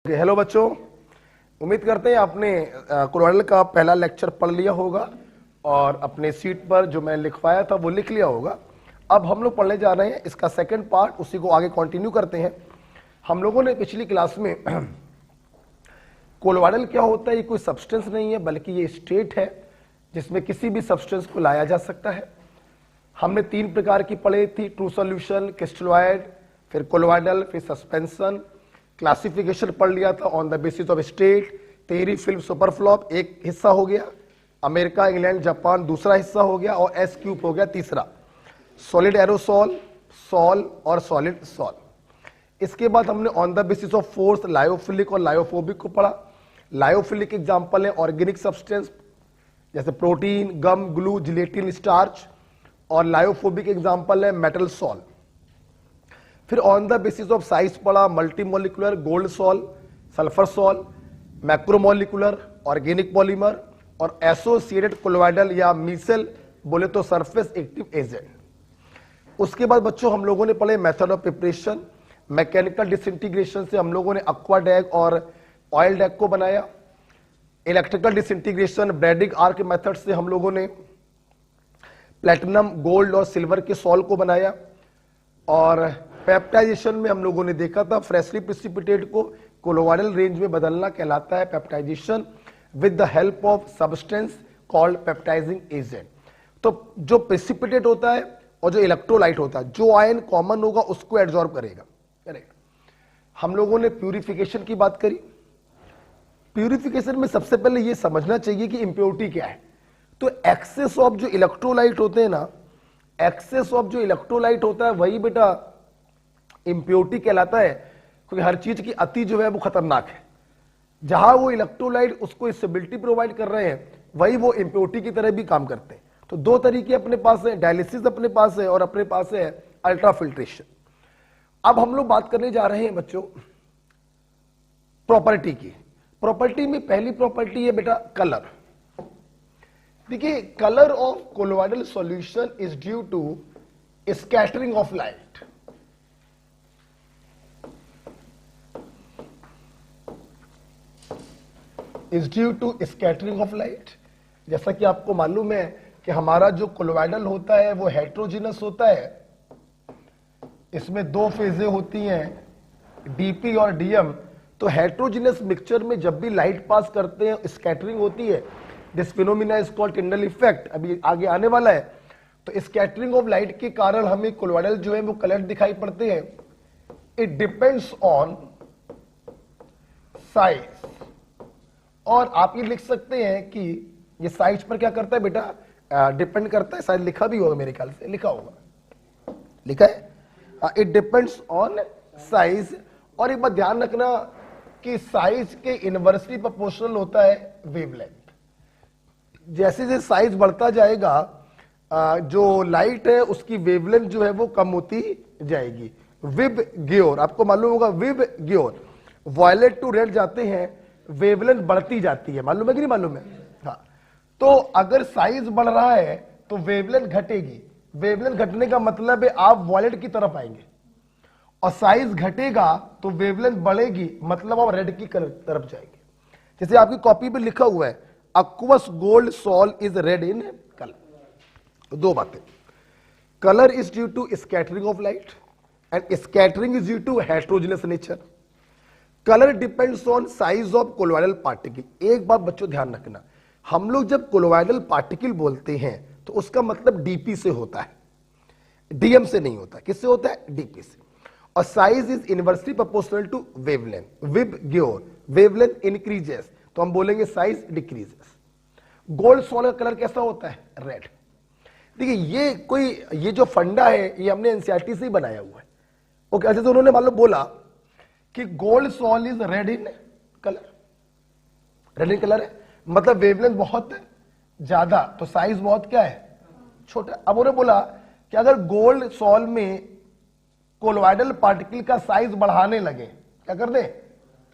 Hello बच्चों, उम्मीद करते हैं आपने कोलोइडल का पहला लेक्चर पढ़ लिया होगा और अपने सीट पर जो मैं लिखवाया था वो लिख लिया होगा। अब हम लोग पढ़ने जा रहे हैं इसका सेकंड पार्ट, उसी को आगे कंटिन्यू करते हैं। हम लोगों ने पिछली क्लास में कोलोइडल क्या होता है, ये कोई सब्सटेंस नहीं है बल्कि ये स्टेट है जिसमें किसी भी सब्सटेंस को लाया जा सकता है। हमने 3 प्रकार की पढ़ी थी, ट्रू सॉल्यूशन, क्रिस्टलॉइड, फिर कोलोइडल, फिर सस्पेंशन। क्लासिफिकेशन पढ़ लिया था on the basis of state. तेरी फिल्म सुपरफ्लॉप एक हिस्सा हो गया, अमेरिका, इंग्लैंड, जापान दूसरा हिस्सा हो गया और एस क्यूब हो गया तीसरा। सॉलिड एरोसॉल, सॉल और सॉलिड सॉल। इसके बाद हमने on the basis of force lyophilic और लायोफोबिक को पढ़ा। लायोफिलिक एग्जांपल है ऑर्गेनिक सब्सटेंस जैसे protein, gum, glue, gelatin, starch, और लायोफोबिक एग्जांपल है मेटल सॉल। फिर on the basis of size पढ़ा multimolecular, gold sol, sulphur sol, macromolecular, organic polymer और एसोसिएटेड कोलोइडल या मीसेल बोले तो सरफेस एक्टिव एजेंट। उसके बाद बच्चों हम लोगों ने पढ़े method of preparation. Mechanical disintegration से हम लोगों ने एक्वा डैग और ऑयल डैग को बनाया। इलेक्ट्रिकल डिसइंटीग्रेशन ब्रैडिग आर्क मेथड से हम लोगों ने प्लेटिनम, गोल्ड और सिल्वर के सॉल को बनाया। और पेप्टाइजेशन में हम लोगों ने देखा था फ्रेशली प्रिसिपिटेट को कोलोइडल रेंज में बदलना कहलाता है peptization with the help of substance called peptising agent. तो जो प्रिसिपिटेट होता है और जो इलेक्ट्रोलाइट होता है, जो आयन कॉमन होगा उसको एब्जॉर्ब करेगा। करेक्ट। हम लोगों ने प्यूरिफिकेशन की बात करी। प्यूरिफिकेशन में सबसे पहले ये समझना चाहिए कि इंप्योरिटी क्या है। तो एक्सेस ऑफ जो इलेक्ट्रोलाइट होते हैं ना, एक्सेस ऑफ जो इलेक्ट्रोलाइट होता है वही बेटा इंप्योरिटी कहलाता है, क्योंकि हर चीज की अति जो है वो खतरनाक है। जहां वो इलेक्ट्रोलाइट उसको स्टेबिलिटी प्रोवाइड कर रहे हैं वही वो इंप्योरिटी की तरह भी काम करते हैं। तो 2 तरीके अपने पास है, डायलिसिस अपने पास है और अपने पास है अल्ट्राफिल्ट्रेशन। अब हम लोग बात करने जा रहे हैं बच्चों प्रॉपर्टी की। प्रॉपर्टी में पहली प्रॉपर्टी है बेटा कलर। देखिए, colour of colloidal solution is due to scattering of light. Is due to scattering of light. जैसा कि आपको मालूम है कि हमारा जो कोलोइडल होता है वो हेट्रोजीनस होता है। इसमें 2 फेजें होती हैं, डीपी और डीएम। तो हेट्रोजीनस मिक्सचर में जब भी लाइट पास करते हैं स्कैटरिंग होती है। This phenomena is called Tyndall effect, अभी आगे आने वाला है। तो स्कैटरिंग ऑफ लाइट के कारण हमें कोलोइडल जो है वो कलर दिखाई पड़ते हैं। It depends on size. और आप ये लिख सकते हैं कि ये साइज पर क्या करता है बेटा, डिपेंड करता है। शायद लिखा भी होगा, मेरे ख्याल से लिखा होगा, लिखा है इट डिपेंड्स ऑन साइज। और एक बात ध्यान रखना कि साइज के इनवर्सली प्रोपोर्शनल होता है वेवलेंथ। जैसे जैसे साइज बढ़ता जाएगा जो लाइट है उसकी वेवलेंथ जो है वो कम होती जाएगी। विब गियोर, आपको मालूम होगा विब गियोर, वायलेट टू रेड जाते हैं, वेवलेंथ बढ़ती जाती है, मालूम है कि नहीं मालूम है? हाँ। तो अगर साइज बढ़ रहा है तो वेवलेंथ घटेगी। वेवलेंथ घटने का मतलब है आप वायलेट की तरफ आएंगे, और साइज घटेगा तो वेवलेंथ बढ़ेगी, मतलब आप रेड की तरफ जाएंगे। जैसे आपकी कॉपी पे लिखा हुआ है aqueous gold sol is red in color। 2 बातें, colour is due to scattering of light and scattering is due to heterogeneous nature. Colour depends on size of colloidal particle. एक बात बच्चों ध्यान रखना, हम लोग जब कोलोइडल पार्टिकल बोलते हैं तो उसका मतलब डीपी से होता है, डीएम से नहीं होता। किससे होता है? डीपी से। और size is inversely proportional to wavelength. VIBGYOR, wavelength increases तो हम बोलेंगे साइज डिक्रीजेस। गोल्ड सॉल का कलर कैसा होता है? रेड। देखिए ये जो फंडा है ये हमने एनसीईआरटी से ही बनाया हुआ है। ओके, अच्छा तो उन्होंने मालूम बोला कि gold sol is red in colour, red in colour है मतलब वेवलेंथ बहुत ज्यादा तो साइज बहुत क्या है? छोटा। अब उन्होंने बोला कि अगर गोल्ड सॉल में कोलोइडल पार्टिकल का साइज बढ़ाने लगे, क्या कर दे?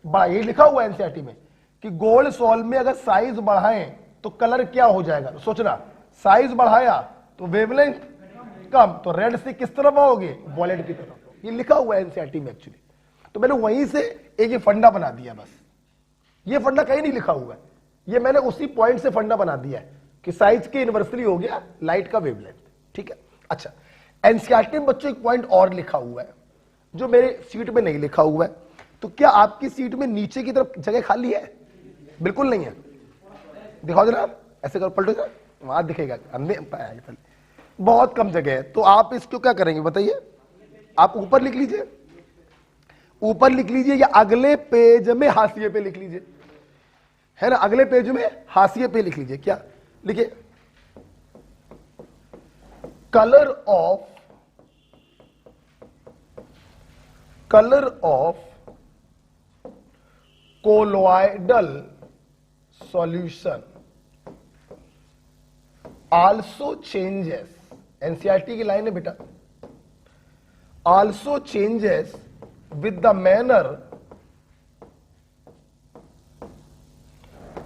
बड़ा। ये लिखा हुआ है एनसीईआरटी में कि गोल्ड सॉल में अगर साइज बढ़ाएं तो कलर क्या हो जाएगा। तो सोचना, साइज बढ़ाया तो वेवलेंथ कम, तो रेड से किस तरफ आओगे? वॉयलेट की तरफ। ये लिखा हुआ है एनसीईआरटी में एक्चुअली। तो मैंने वहीं से एक ये फंडा बना दिया, बस ये फंडा कहीं नहीं लिखा हुआ है, ये मैंने उसी पॉइंट से फंडा बना दिया है कि साइज के इनवर्सली हो गया लाइट का वेवलेंथ, ठीक है। अच्छा, एनसीईआरटी में बच्चों एक पॉइंट और लिखा हुआ है जो मेरे सीट में नहीं लिखा हुआ है। तो क्या आपकी सीट में नीचे की तरफ जगह खाली है? बिल्कुल नहीं है। दिखाओ जरा, ऐसे करो, पलटो जरा, वहां दिखेगा, बहुत कम जगह है। तो आप इसको क्या करेंगे बताइए? आप ऊपर लिख लीजिए, ऊपर लिख लीजिए, या अगले पेज में हाशिए पे लिख लीजिए, है ना, अगले पेज में हाशिए पे लिख लीजिए। क्या लिखिए? Colour of colloidal solution also changes, NCERT की लाइन है बेटा, also changes with the manner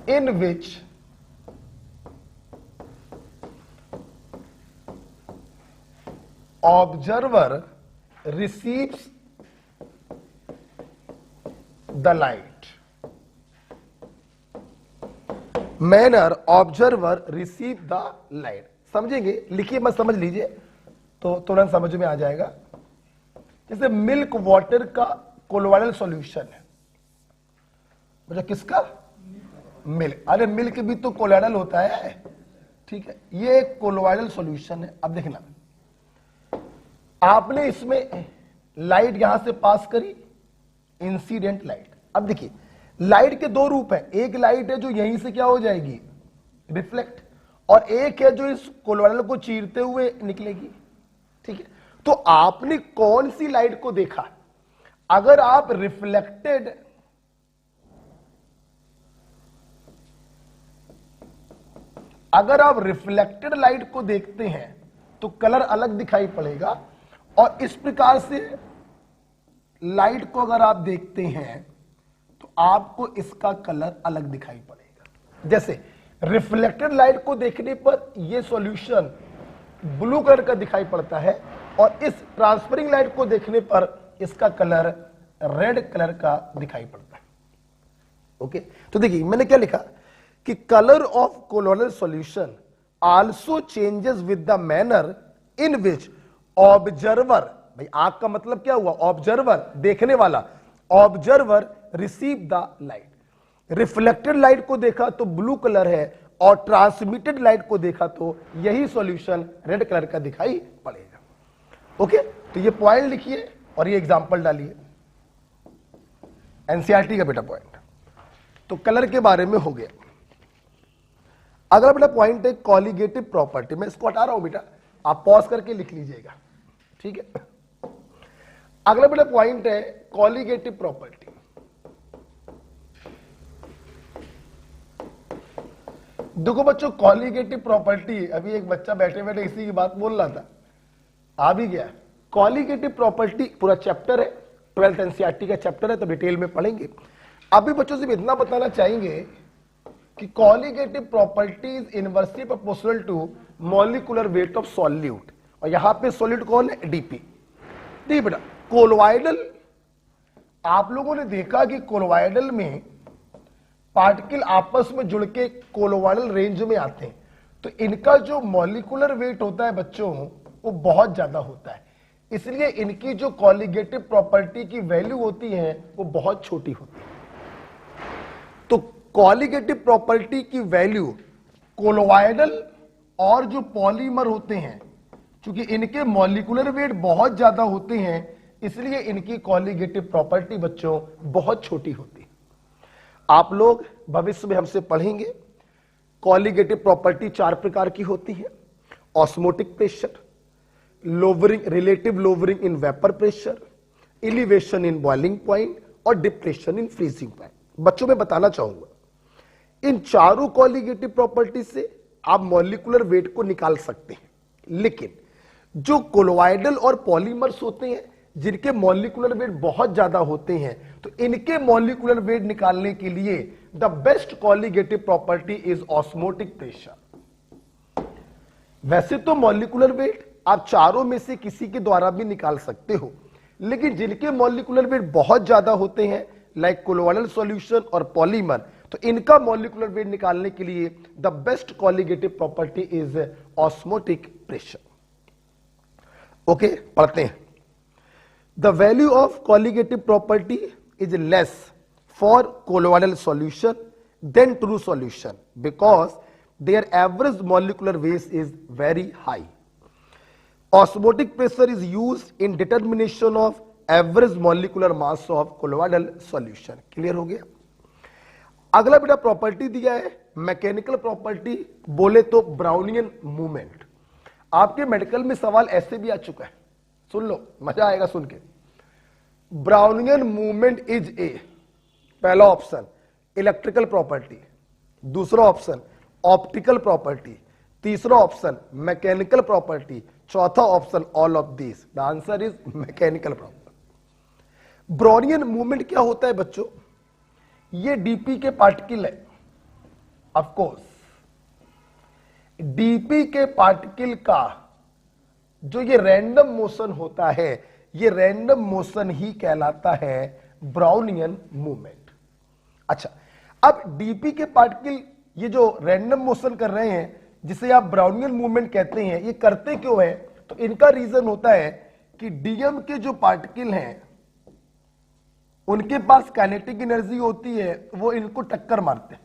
in which observer receives the light, manner observer receive the light। समझेंगे? लिखिए मत, समझ लीजिए तो तुरंत समझ में आ जाएगा। जैसे मिल्क वाटर का कोलोइडल सॉल्यूशन है, मतलब किसका? मिल्क। अरे मिल्क भी तो कोलोइडल होता है, ठीक है, ये कोलोइडल सॉल्यूशन है। अब देखना, आपने इसमें लाइट यहां से पास करी, इंसिडेंट लाइट। अब देखिए, लाइट के दो रूप हैं, एक लाइट है जो यहीं से क्या हो जाएगी, रिफ्लेक्ट, और एक है जो इस कोलोइडल को चीरते हुए निकलेगी, ठीक है। तो आपने कौन सी लाइट को देखा? अगर आप रिफ्लेक्टेड लाइट को देखते हैं तो कलर अलग दिखाई पड़ेगा, और इस प्रकार से लाइट को अगर आप देखते हैं तो आपको इसका कलर अलग दिखाई पड़ेगा। जैसे रिफ्लेक्टेड लाइट को देखने पर यह सॉल्यूशन ब्लू कलर का दिखाई पड़ता है, और इस ट्रांसफरिंग लाइट को देखने पर इसका कलर रेड कलर का दिखाई पड़ता है। ओके, तो देखिए मैंने क्या लिखा कि colour of colloidal solution also changes with the manner in which observer, भाई आंख का मतलब क्या हुआ? ऑब्जर्वर, देखने वाला, observer receive the light. Reflected light को देखा तो ब्लू कलर है, और ट्रांसमिटेड लाइट को देखा तो यही सॉल्यूशन रेड कलर का दिखाई पड़ेगा। ओके, तो ये पॉइंट लिखिए और ये एग्जांपल डालिए, एनसीईआरटी का बेटा पॉइंट। तो कलर के बारे में हो गया। अगला बेटा पॉइंट है कॉलिगेटिव प्रॉपर्टी। मैं इसको हटा रहा हूं बेटा, आप पॉज करके लिख लीजिएगा, ठीक है। अगला बेटा पॉइंट है कॉलिगेटिव प्रॉपर्टी। देखो बच्चों, कॉलिगेटिव प्रॉपर्टी, अभी एक बच्चा बैठे बैठे इसी की बात बोल रहा था, आ भी गया। कॉलिगेटिव प्रॉपर्टी पूरा चैप्टर है, 12th एनसीईआरटी का चैप्टर है, तो डिटेल में पढ़ेंगे। अभी बच्चों से इतना बताना चाहेंगे कि colligative property is inversely proportional to molecular weight of solute, और यहां पे सॉल्यूट कौन है? डीपी। देखिए बेटा, कोलोइडल, आप लोगों ने देखा कि कोलोइडल में पार्टिकल आपस में जुड़ के कोलोइडल रेंज में आते हैं, तो इनका जो मॉलिक्यूलर वेट होता है बच्चों वो बहुत ज्यादा होता है, इसलिए इनकी जो कॉलिगेटिव प्रॉपर्टी की वैल्यू होती है वो बहुत छोटी होती है। तो कॉलिगेटिव प्रॉपर्टी की वैल्यू कोलोइडल और जो पॉलीमर होते हैं, क्योंकि इनके मॉलिक्यूलर वेट बहुत ज्यादा होते हैं, इसलिए इनकी कॉलिगेटिव प्रॉपर्टी बच्चों बहुत छोटी होती है। आप लोग भविष्य में हमसे पढ़ेंगे कॉलिगेटिव प्रॉपर्टी 4 प्रकार की होती है: osmotic pressure, lowering, relative lowering in vapour pressure, elevation in boiling point और डिप्रेशन इन फ्रीजिंग पॉइंट। बच्चों में बताना चाहूंगा, इन चारों कॉलिगेटिव प्रॉपर्टी से आप मॉलिक्यूलर वेट को निकाल सकते हैं, लेकिन जो कोलोइडल और पॉलीमर्स होते हैं जिनके मॉलिक्यूलर वेट बहुत ज्यादा होते हैं, तो इनके मॉलिक्यूलर वेट निकालने के लिए the best colligative property is osmotic pressure. वैसे तो मॉलिक्यूलर वेट आप चारों में से किसी के द्वारा भी निकाल सकते हो, लेकिन जिनके मॉलिक्यूलर वेट बहुत ज्यादा होते हैं लाइक कोलोइडल सॉल्यूशन और पॉलीमर, तो इनका मॉलिक्यूलर वेट निकालने के लिए the best colligative property is osmotic pressure. Okay, पढ़ते हैं। The value of colligative property is less for colloidal solution than true solution because their average molecular weight is very high. Osmotic pressure is used in determination of average molecular mass of colloidal solution। Clear हो गया। अगला बेटा property दिया है mechanical property, बोले तो Brownian movement. आपके medical में सवाल ऐसे भी आ चुका है, सुन लो, मजा आएगा सुन के। ब्राउनियन मूवमेंट इज ए, पहला ऑप्शन इलेक्ट्रिकल प्रॉपर्टी, दूसरा ऑप्शन ऑप्टिकल प्रॉपर्टी, तीसरा ऑप्शन मैकेनिकल प्रॉपर्टी, चौथा option all of this. The answer is mechanical property. Brownian movement क्या होता है बच्चों? ये डीपी के पार्टिकल है, ऑफ कोर्स डीपी के पार्टिकल का जो ये रैंडम मोशन होता है, ये रैंडम मोशन ही कहलाता है ब्राउनियन मूवमेंट। अच्छा, अब डीपी के पार्टिकल ये जो रैंडम मोशन कर रहे हैं जिसे आप ब्राउनियन मूवमेंट कहते हैं, ये करते क्यों है? तो इनका रीजन होता है कि डीएम के जो पार्टिकल हैं उनके पास काइनेटिक एनर्जी होती है, वो इनको टक्कर मारते हैं।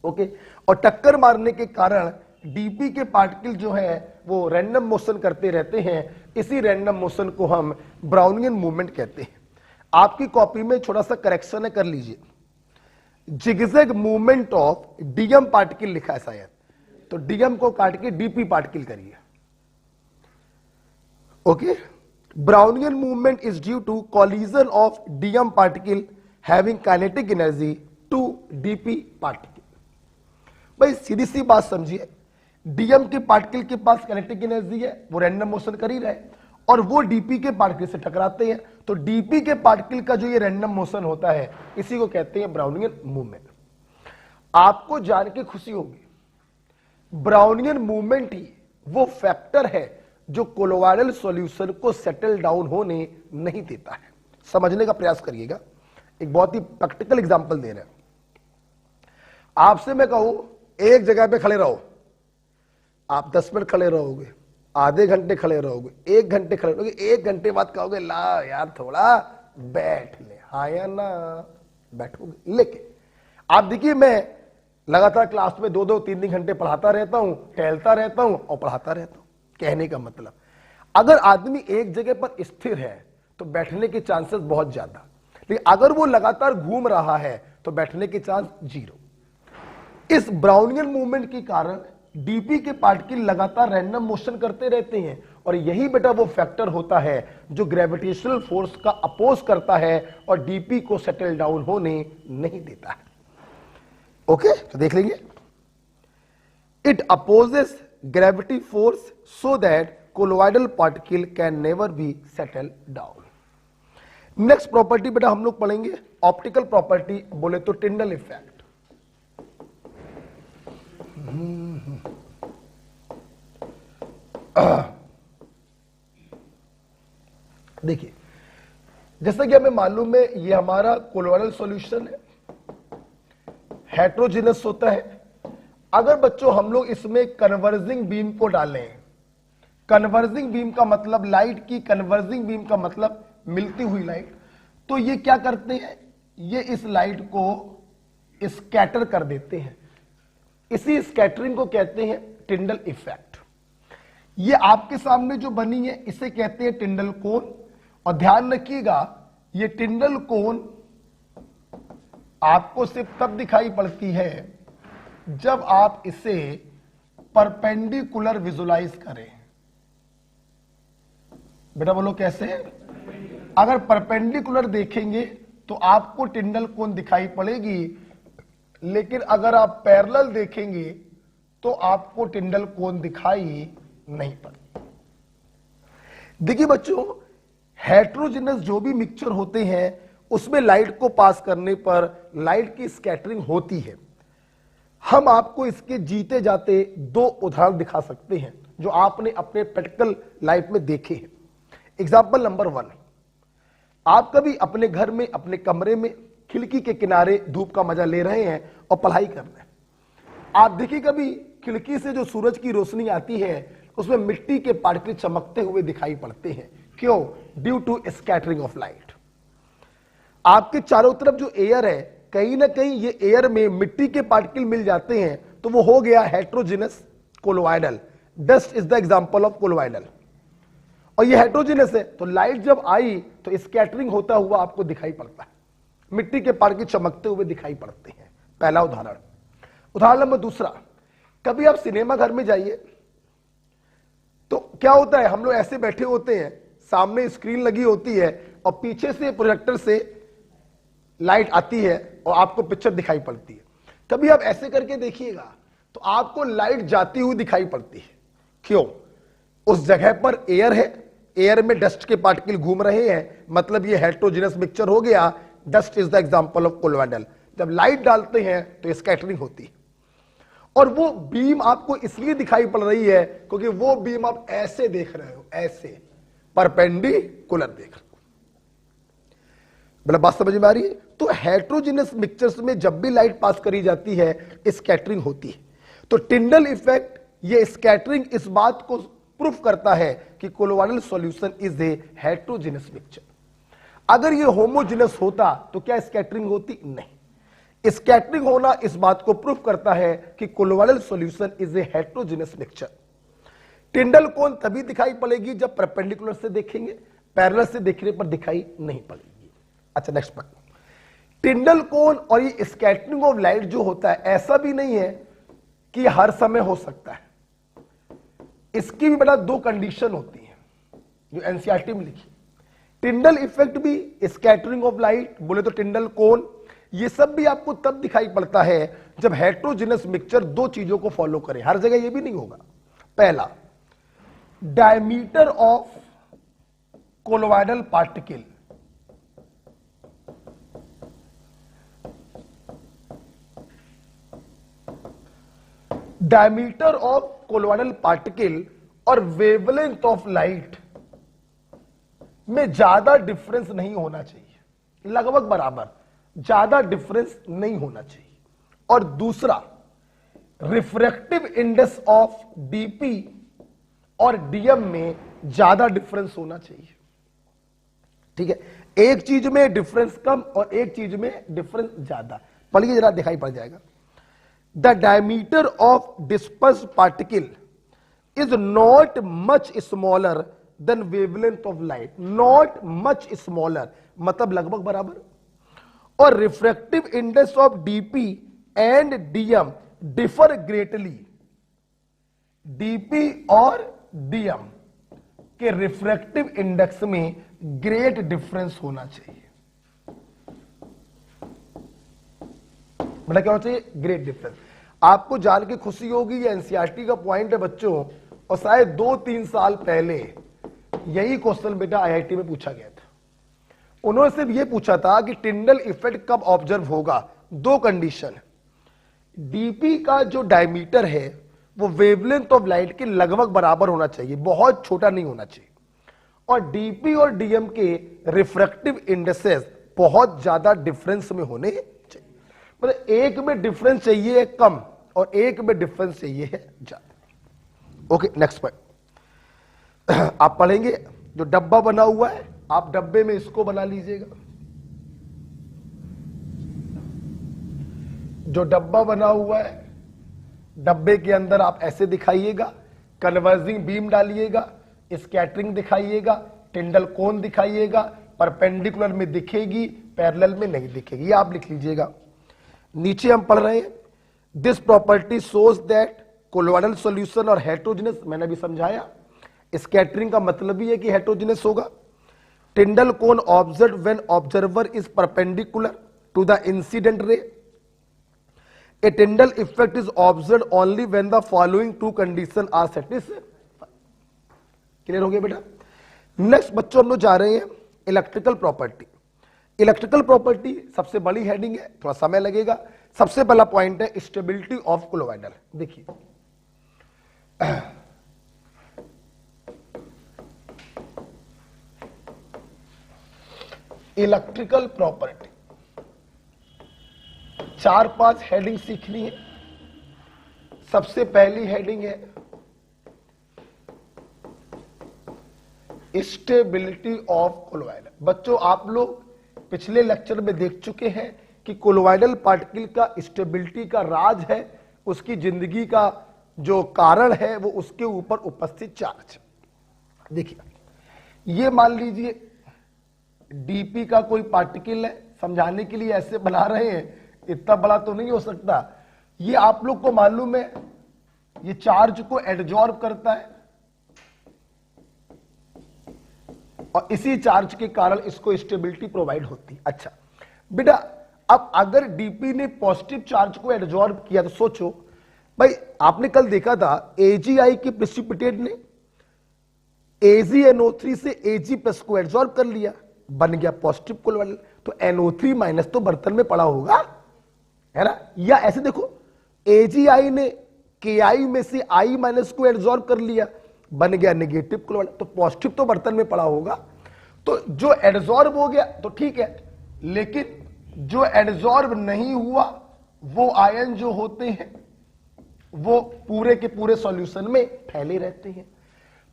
ओके, और टक्कर मारने के कारण डीपी के पार्टिकल जो है वो रैंडम मोशन करते रहते हैं। इसी रैंडम मोशन को हम ब्राउनियन मूवमेंट कहते हैं। आपकी कॉपी में छोटा सा करेक्शन है, कर लीजिए। Zigzag movement of DM particle लिखा है शायद, तो डीएम को काट के डीपी पार्टिकल करिए। Okay, Brownian movement is due to collision of DM particle having kinetic energy to DP particle. भाई सीधी सी बात समझिए, डीएम के पार्टिकल के पास काइनेटिक एनर्जी है, वो रैंडम मोशन कर ही रहे और वो डीपी के पार्टिकल से टकराते हैं, तो डीपी के पार्टिकल का जो ये रैंडम मोशन होता है इसी को कहते हैं ब्राउनियन मूवमेंट। आपको जान के खुशी होगी, ब्राउनियन मूवमेंट ही वो फैक्टर है जो कोलोइडल सॉल्यूशन को सेटल डाउन होने नहीं देता है। समझने का प्रयास करिएगा, एक बहुत ही प्रैक्टिकल एग्जांपल दे रहे हैं। आपसे मैं कहूं एक जगह पे खड़े रहो, आप 10 मिनट खड़े रहोगे, आधे घंटे खड़े रहोगे, 1 घंटे खड़े रहोगे, 1 घंटे बाद कहोगे ला यार थोड़ा बैठ ले, हाँ या ना, बैठोगे। लेकिन आप देखिए, मैं लगातार क्लास में 2-2, 3-3 घंटे पढ़ाता रहता हूं, टहलता रहता हूं और पढ़ाता रहता हूं। कहने का मतलब, अगर आदमी एक जगह पर स्थिर है तो बैठने के चांसेस बहुत ज्यादा, लेकिन अगर वो लगातार घूम रहा है तो बैठने के चांस 0। इस ब्राउनियन मूवमेंट के कारण डीपी के पार्टिकल लगातार रैंडम मोशन करते रहते हैं और यही बेटा वो फैक्टर होता है जो ग्रेविटेशनल फोर्स का अपोज करता है और डीपी को सेटल डाउन होने नहीं देता है। ओके, तो देख लेंगे। It opposes gravity force so that colloidal particle can never be settled down। Next property बेटा हम लोग पढ़ेंगे ऑप्टिकल प्रॉपर्टी, बोले तो टिंडल इफेक्ट। देखिए, जैसा कि हमें मालूम है ये हमारा कोलोइडल सॉल्यूशन है, हेट्रोजिनस होता है। अगर बच्चों हम लोग इसमें कन्वर्जिंग बीम को डालें, कन्वर्जिंग बीम का मतलब लाइट की, कन्वर्जिंग बीम का मतलब मिलती हुई लाइट, तो ये क्या करते हैं, ये इस लाइट को स्कैटर कर देते हैं। इसी स्कैटरिंग को कहते हैं टिंडल इफेक्ट। ये आपके सामने जो बनी है इसे कहते हैं टिंडल कोन। और ध्यान रखिएगा, ये टिंडल कोन आपको सिर्फ तब दिखाई पड़ती है जब आप इसे परपेंडिकुलर विजुलाइज करें। बेटा बोलो कैसे? अगर परपेंडिकुलर देखेंगे तो आपको टिंडल कोन दिखाई पड़ेगी, लेकिन अगर आप पैरेलल देखेंगे तो आपको टिंडल कोन दिखाई नहीं पड़ेगी। देखिए बच्चों, हेट्रोजिनस जो भी मिक्सचर होते हैं उसमें लाइट को पास करने पर लाइट की स्कैटरिंग होती है। हम आपको इसके जीते जाते 2 उदाहरण दिखा सकते हैं जो आपने अपने प्रैक्टिकल लाइफ में देखे हैं। एग्जाम्पल नंबर 1, आप कभी अपने घर में, अपने कमरे में खिड़की के किनारे धूप का मजा ले रहे हैं और पढ़ाई कर रहे हैं, आप देखिए कभी खिड़की से जो सूरज की रोशनी आती है उसमें मिट्टी के पार्टिकल चमकते हुए दिखाई पड़ते हैं। क्यों? Due to scattering of light. आपके चारों तरफ जो एयर है, कहीं ना कहीं ये एयर में मिट्टी के पार्टिकल मिल जाते हैं, तो वो हो गया heterogeneous colloidal. Dust is the example of colloidal. और ये हेट्रोजिनस है, तो लाइट जब आई तो स्कैटरिंग होता हुआ आपको दिखाई पड़ता है, मिट्टी के पार्टिकल चमकते हुए दिखाई पड़ते हैं। पहला उदाहरण। उदाहरण नंबर दूसरा, कभी आप सिनेमा घर में जाइए तो क्या होता है, हम लोग ऐसे बैठे होते हैं, सामने स्क्रीन लगी होती है और पीछे से प्रोजेक्टर से लाइट आती है और आपको पिक्चर दिखाई पड़ती है। कभी आप ऐसे करके देखिएगा तो आपको लाइट जाती हुई दिखाई पड़ती है। क्यों? उस जगह पर एयर है, एयर में डस्ट के पार्टिकल घूम रहे हैं, मतलब ये हेट्रोजिनस मिक्सचर हो गया। Dust is the example of colloidal. जब लाइट डालते हैं तो स्कैटरिंग होती है, और वो बीम आपको इसलिए दिखाई पड़ रही है क्योंकि वो बीम आप ऐसे देख रहे हो, ऐसे परपेंडिकुलर देख रहे हो। मतलब बात समझ में आ रही है? तो हेट्रोजिनस मिक्सचर्स में जब भी लाइट पास करी जाती है स्कैटरिंग होती है। तो टिंडल इफेक्ट, ये स्कैटरिंग इस बात को प्रूफ करता है कि colloidal solution is a heterogeneous mixture. अगर ये होमोजिनस होता तो क्या स्कैटरिंग होती? नहीं। स्कैटरिंग होना इस बात को प्रूफ करता है कि colloidal solution is a heterogeneous mixture. Tyndall cone तभी दिखाई पड़ेगी जब परपेंडिकुलर से देखेंगे, पैरेलल से देखने पर दिखाई नहीं पड़ेगी। अच्छा, नेक्स्ट पॉइंट। टिंडल कोन और ये स्कैटरिंग ऑफ लाइट जो होता है, ऐसा भी नहीं है कि हर समय हो सकता है। इसकी भी बड़ा दो कंडीशन होती है जो एनसीईआरटी में लिखी। टिंडल इफेक्ट भी, स्कैटरिंग ऑफ लाइट बोले तो टिंडल कोन, ये सब भी आपको तब दिखाई पड़ता है जब हेट्रोजिनस मिक्सचर दो चीजों को फॉलो करे। हर जगह ये भी नहीं होगा। पहला, diameter of colloidal particle, diameter of colloidal particle और वेवलेंथ ऑफ लाइट में ज्यादा डिफरेंस नहीं होना चाहिए, लगभग बराबर, ज्यादा डिफरेंस नहीं होना चाहिए। और दूसरा, रिफ्रैक्टिव इंडेक्स ऑफ डीपी और डीएम में ज्यादा डिफरेंस होना चाहिए। ठीक है, एक चीज में डिफरेंस कम और एक चीज में डिफरेंस ज्यादा। पढ़िए जरा, दिखाई पड़ जाएगा। The diameter of disperse particle is not much smaller than wavelength of light. Not much smaller मतलब लगभग बराबर। और refractive index of DP and DM differ greatly. DP और डीएम के रिफ्रैक्टिव इंडेक्स में ग्रेट डिफरेंस होना चाहिए। मतलब क्या होना चाहिए? Great difference. आपको जान के खुशी होगी, ये एनसीईआरटी का पॉइंट है बच्चों, और शायद 2-3 साल पहले यही क्वेश्चन बेटा आईआईटी में पूछा गया था। उन्होंने सिर्फ ये पूछा था कि टिंडल इफेक्ट कब ऑब्जर्व होगा। दो कंडीशन, डीपी का जो डायमीटर है वो वेवलेंथ ऑफ लाइट के लगभग बराबर होना चाहिए, बहुत छोटा नहीं होना चाहिए। और डीपी और डीएम के रिफ्रैक्टिव इंडेक्सेस बहुत ज्यादा डिफरेंस में होने चाहिए। मतलब एक में डिफरेंस चाहिए है कम और एक में डिफरेंस चाहिए है ज्यादा। ओके, नेक्स्ट पॉइंट आप पढ़ेंगे। जो डब्बा बना हुआ है, आप डब्बे में इसको बना लीजिएगा। जो डब्बा बना हुआ है, डब्बे के अंदर आप ऐसे दिखाइएगा, कन्वर्जिंग बीम डालिएगा, स्कैटरिंग दिखाइएगा, टिंडल कोन दिखाइएगा। परपेंडिकुलर में दिखेगी, पैरेलल में नहीं दिखेगी। ये आप लिख लीजिएगा। नीचे हम पढ़ रहे हैं, this property shows that colloidal solution और हेट्रोजिनस, मैंने भी समझाया। स्कैटरिंग का मतलब ही है कि हेट्रोजिनस होगा। Tyndall cone observe when observer is perpendicular to the incident ray. A Tyndall effect is observed only when the following two conditions are satisfied. Clear हो गया बेटा? नेक्स्ट बच्चों हम लोग जा रहे हैं इलेक्ट्रिकल प्रॉपर्टी। इलेक्ट्रिकल प्रॉपर्टी सबसे बड़ी हेडिंग है, थोड़ा समय लगेगा। सबसे पहला पॉइंट है स्टेबिलिटी ऑफ कोलोइडल। देखिए इलेक्ट्रिकल प्रॉपर्टी। 4-5 हेडिंग सीखनी है। सबसे पहली हेडिंग है स्टेबिलिटी ऑफ कोलोइडल। बच्चों आप लोग पिछले लेक्चर में देख चुके हैं कि कोलोइडल पार्टिकल का स्टेबिलिटी का राज है, उसकी जिंदगी का जो कारण है वो उसके ऊपर उपस्थित चार्ज। देखिए, ये मान लीजिए डीपी का कोई पार्टिकल है, समझाने के लिए ऐसे बना रहे हैं, इतना बड़ा तो नहीं हो सकता। ये आप लोग को मालूम है, ये चार्ज को एडजॉर्ब करता है और इसी चार्ज के कारण इसको स्टेबिलिटी प्रोवाइड होती है। अच्छा बेटा, अब अगर डीपी ने पॉजिटिव चार्ज को एडजॉर्ब किया तो सोचो भाई, आपने कल देखा था एजीआई के प्रेसिपिटेट ने AgNO3 से Ag+ को एडजॉर्ब कर लिया, बन गया पॉजिटिव कोलोइडल। तो NO3- तो बर्तन में पड़ा होगा, है ना। या ऐसे देखो, AgI ने Ki में से I- को एडजॉर्ब कर लिया, बन गया नेगेटिव कोलोइडल। तो पॉजिटिव तो बर्तन में पड़ा होगा। तो जो एडजॉर्ब हो गया तो ठीक है, लेकिन जो एडजॉर्ब नहीं हुआ वो आयन जो होते हैं वो पूरे के पूरे सॉल्यूशन में फैले रहते हैं।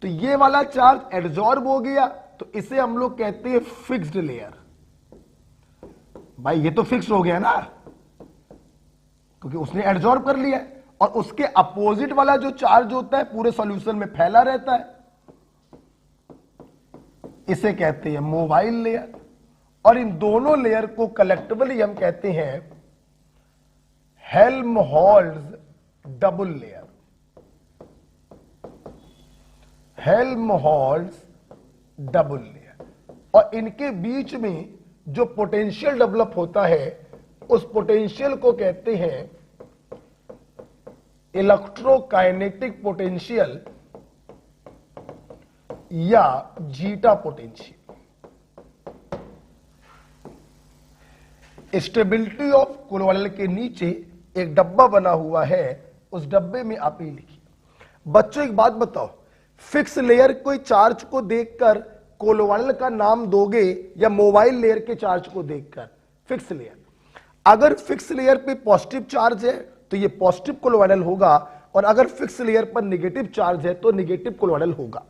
तो ये वाला चार्ज एडजॉर्ब हो गया तो इसे हम लोग कहते हैं फिक्स्ड लेयर। भाई ये तो फिक्स हो गया ना, क्योंकि उसने एडजॉर्ब कर लिया। और उसके अपोजिट वाला जो चार्ज होता है पूरे सॉल्यूशन में फैला रहता है, इसे कहते हैं मोबाइल लेयर। और इन दोनों लेयर को कलेक्टिवली हम कहते हैं Helmholtz double layer. Helmholtz double layer. और इनके बीच में जो पोटेंशियल डेवलप होता है उस पोटेंशियल को कहते हैं इलेक्ट्रोकाइनेटिक पोटेंशियल या zeta potential. Stability of colloidal के नीचे एक डब्बा बना हुआ है, उस डब्बे में आप ये लिखिए। बच्चों एक बात बताओ, फिक्स लेयर कोई चार्ज को देखकर कोलोइडल का नाम दोगे या मोबाइल लेयर के चार्ज को देखकर? Fix layer. अगर फिक्स लेयर पे पॉजिटिव चार्ज है तो ये पॉजिटिव कोलोइडल होगा, और अगर फिक्स लेयर पर नेगेटिव चार्ज है तो नेगेटिव कोलोइडल होगा।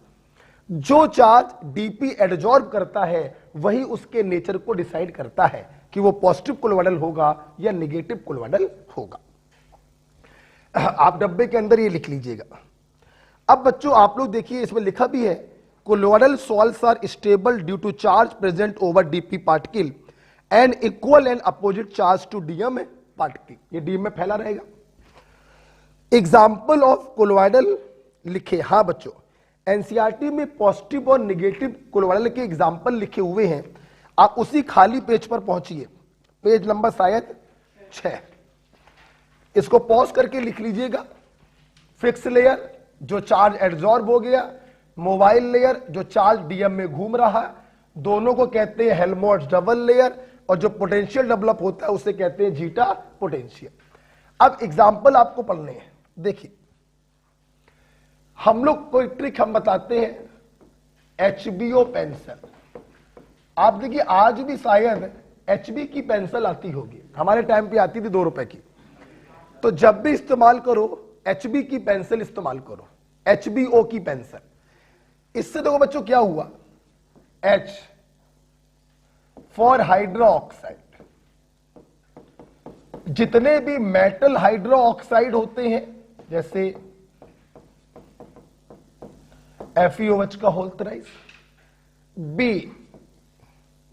जो चार्ज डीपी एडजॉर्ब करता है वही उसके नेचर को डिसाइड करता है कि वो पॉजिटिव कोलोइडल होगा या नेगेटिव कोलोइडल होगा। आप डब्बे के अंदर ये लिख लीजिएगा। अब बच्चों आप लोग देखिए, इसमें लिखा भी है colloidal salts are stable due to charge present over DP particle and equal and opposite charge to DM particle. ये डीएम में फैला रहेगा। एग्जाम्पल ऑफ कोलोइडल लिखे। हाँ बच्चों, एनसीईआरटी में पॉजिटिव और नेगेटिव कोलोइडल के एग्जाम्पल लिखे हुए हैं। आप उसी खाली पेज पर पहुंचिए, पेज नंबर शायद 6। इसको पॉज करके लिख लीजिएगा। फिक्स लेयर जो चार्ज एडजॉर्ब हो गया, मोबाइल लेयर जो चार्ज डीएम में घूम रहा है, दोनों को कहते हैं हेल्महोल्ट्ज डबल लेयर। और जो पोटेंशियल डेवलप होता है उसे कहते हैं जीटा पोटेंशियल। अब एग्जाम्पल आपको पढ़ने हैं। देखिए, हम लोग कोई ट्रिक हम बताते हैं, HBO पेंसिल। आप देखिए, आज भी शायद HB की पेंसिल आती होगी, हमारे टाइम पे आती थी 2 रुपए की। तो जब भी इस्तेमाल करो HB की पेंसिल इस्तेमाल करो, HBO की पेंसिल। इससे देखो बच्चों क्या हुआ, H फॉर हाइड्रो ऑक्साइड। जितने भी मेटल हाइड्रो ऑक्साइड होते हैं, जैसे FeOH का whole thrice, B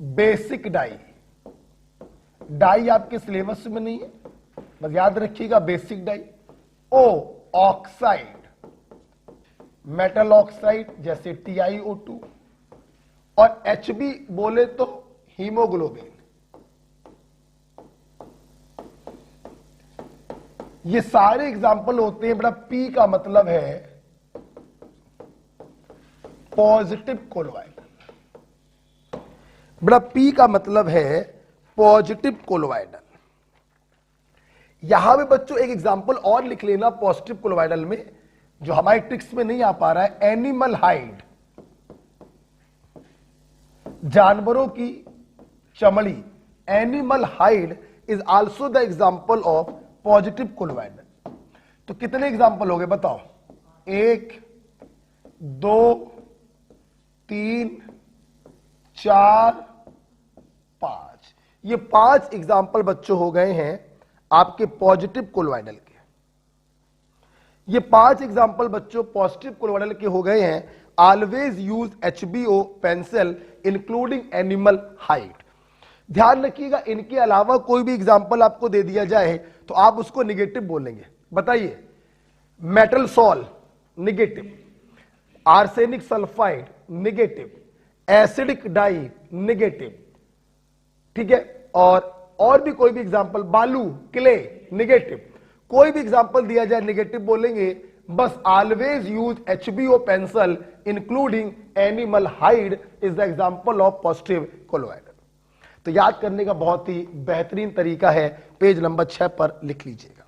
basic dye. Dye आपके सिलेबस में नहीं है, बस याद रखिएगा basic dye. O oxide, metal oxide जैसे TiO2। और HB बोले तो हीमोग्लोबिन। ये सारे एग्जाम्पल होते हैं। बड़ा P का मतलब है पॉजिटिव कोलोइडल। बड़ा P का मतलब है पॉजिटिव कोलोइडल। यहां पे बच्चों एक एग्जांपल और लिख लेना पॉजिटिव कोलोइडल में, जो हमारे ट्रिक्स में नहीं आ पा रहा है। एनिमल हाइड, जानवरों की चमड़ी, animal hide is also the example of positive colloidal. तो कितने एग्जाम्पल हो गए बताओ? 1 2 3 4 5। ये 5 एग्जाम्पल बच्चों हो गए हैं आपके पॉजिटिव कोलोइडल के। ये 5 एग्जाम्पल बच्चों पॉजिटिव कोलोइडल के हो गए हैं। Always use HBO pencil including animal hide. ध्यान रखिएगा, इनके अलावा कोई भी एग्जाम्पल आपको दे दिया जाए तो आप उसको निगेटिव बोलेंगे। बताइए, metal sol negative, arsenic sulphide negative, acidic dye negative, ठीक है, और भी कोई भी एग्जाम्पल, बालू, क्ले निगेटिव, कोई भी एग्जाम्पल दिया जाए निगेटिव बोलेंगे। बस always use HBO pencil including animal hide is the example of positive colloidal. तो याद करने का बहुत ही बेहतरीन तरीका है, पेज नंबर 6 पर लिख लीजिएगा।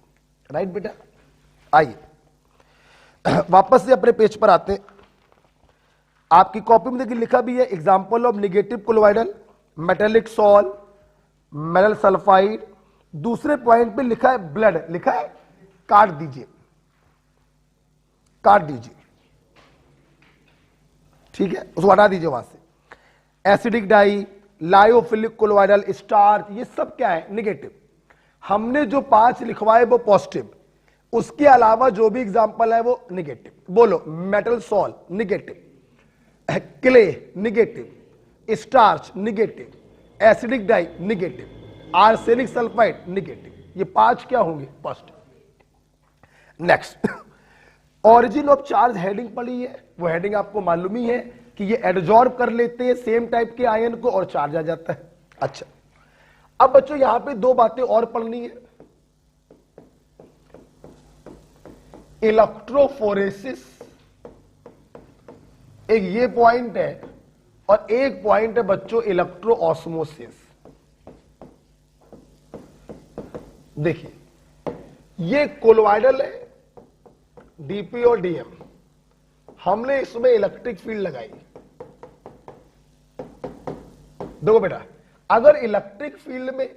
राइट बेटा, आइए वापस से अपने पेज पर आते हैं। आपकी कॉपी में देखिए लिखा भी है example of negative colloidal, metallic sol, metal sulphide. दूसरे पॉइंट पे लिखा है ब्लड, लिखा है, काट दीजिए, काट दीजिए, ठीक है, उसको हटा दीजिए वहां से। Acidic dye, lyophilic colloidal, starch, ये सब क्या है? निगेटिव। हमने जो 5 लिखवाए वो पॉजिटिव, उसके अलावा जो भी एग्जाम्पल है वो निगेटिव। बोलो, metal sol negative, clay negative, starch negative, acidic dye negative, arsenic sulphide negative. ये 5 क्या होंगे? Positive. Next, origin of charge heading पढ़ी है, वो हेडिंग आपको मालूम ही है कि ये एब्जॉर्ब कर लेते हैं सेम टाइप के आयन को और चार्ज आ जाता है। अच्छा, अब बच्चों यहां पे 2 बातें और पढ़नी है। इलेक्ट्रोफोरेसिस एक ये पॉइंट है, और एक पॉइंट है बच्चों इलेक्ट्रो ऑस्मोसिस। देखिए, ये कोलोइडल है, डीपी और डीएम, हमने इसमें इलेक्ट्रिक फील्ड लगाई। देखो बेटा, अगर इलेक्ट्रिक फील्ड में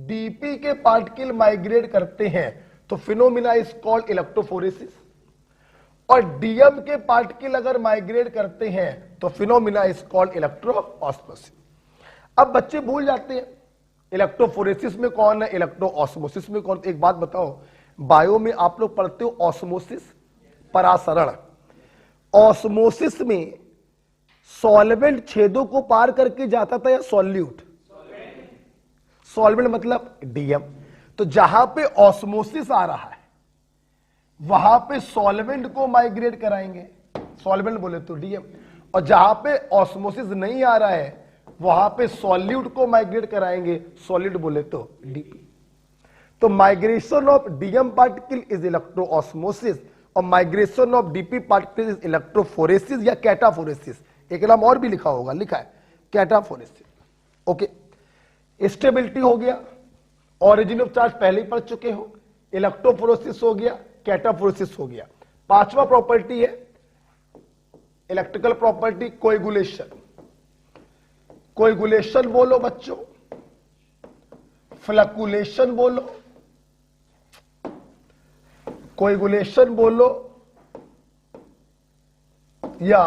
डीपी के पार्टिकल माइग्रेट करते हैं तो फिनोमिना इज कॉल्ड इलेक्ट्रोफोरेसिस, और डीएम के पार्टिकल अगर माइग्रेट करते हैं तो phenomena is called electro osmosis. अब बच्चे भूल जाते हैं इलेक्ट्रोफोरेसिस में कौन है, इलेक्ट्रो ऑस्मोसिस में कौन। एक बात बताओ, बायो में आप लोग पढ़ते हो ऑस्मोसिस, परासरण। ऑस्मोसिस में सॉल्वेंट छेदों को पार करके जाता था या सॉल्यूट? सॉल्वेंट मतलब डीएम। तो जहां पे ऑस्मोसिस आ रहा है वहां पे सॉल्वेंट को माइग्रेट कराएंगे, सॉल्वेंट बोले तो डीएम, और जहां पे ऑस्मोसिस नहीं आ रहा है वहां पे सॉल्यूट को माइग्रेट कराएंगे, सॉलिड बोले तो डीपी। तो migration of DM particle is electro osmosis और migration of DP particle is electrophoresis या कैटाफोरेसिस। एक नाम और भी लिखा होगा, लिखा है कैटाफोरेसिस। ओके, स्टेबिलिटी हो गया, ऑरिजिन ऑफ चार्ज पहले ही पढ़ चुके हो, इलेक्ट्रोफोरेसिस हो गया, कैटाफोरेसिस हो गया। 5वां प्रॉपर्टी है इलेक्ट्रिकल प्रॉपर्टी कोएगुलेशन। कोएगुलेशन बोलो बच्चों, फ्लक्युलेशन बोलो, कोएगुलेशन बोलो या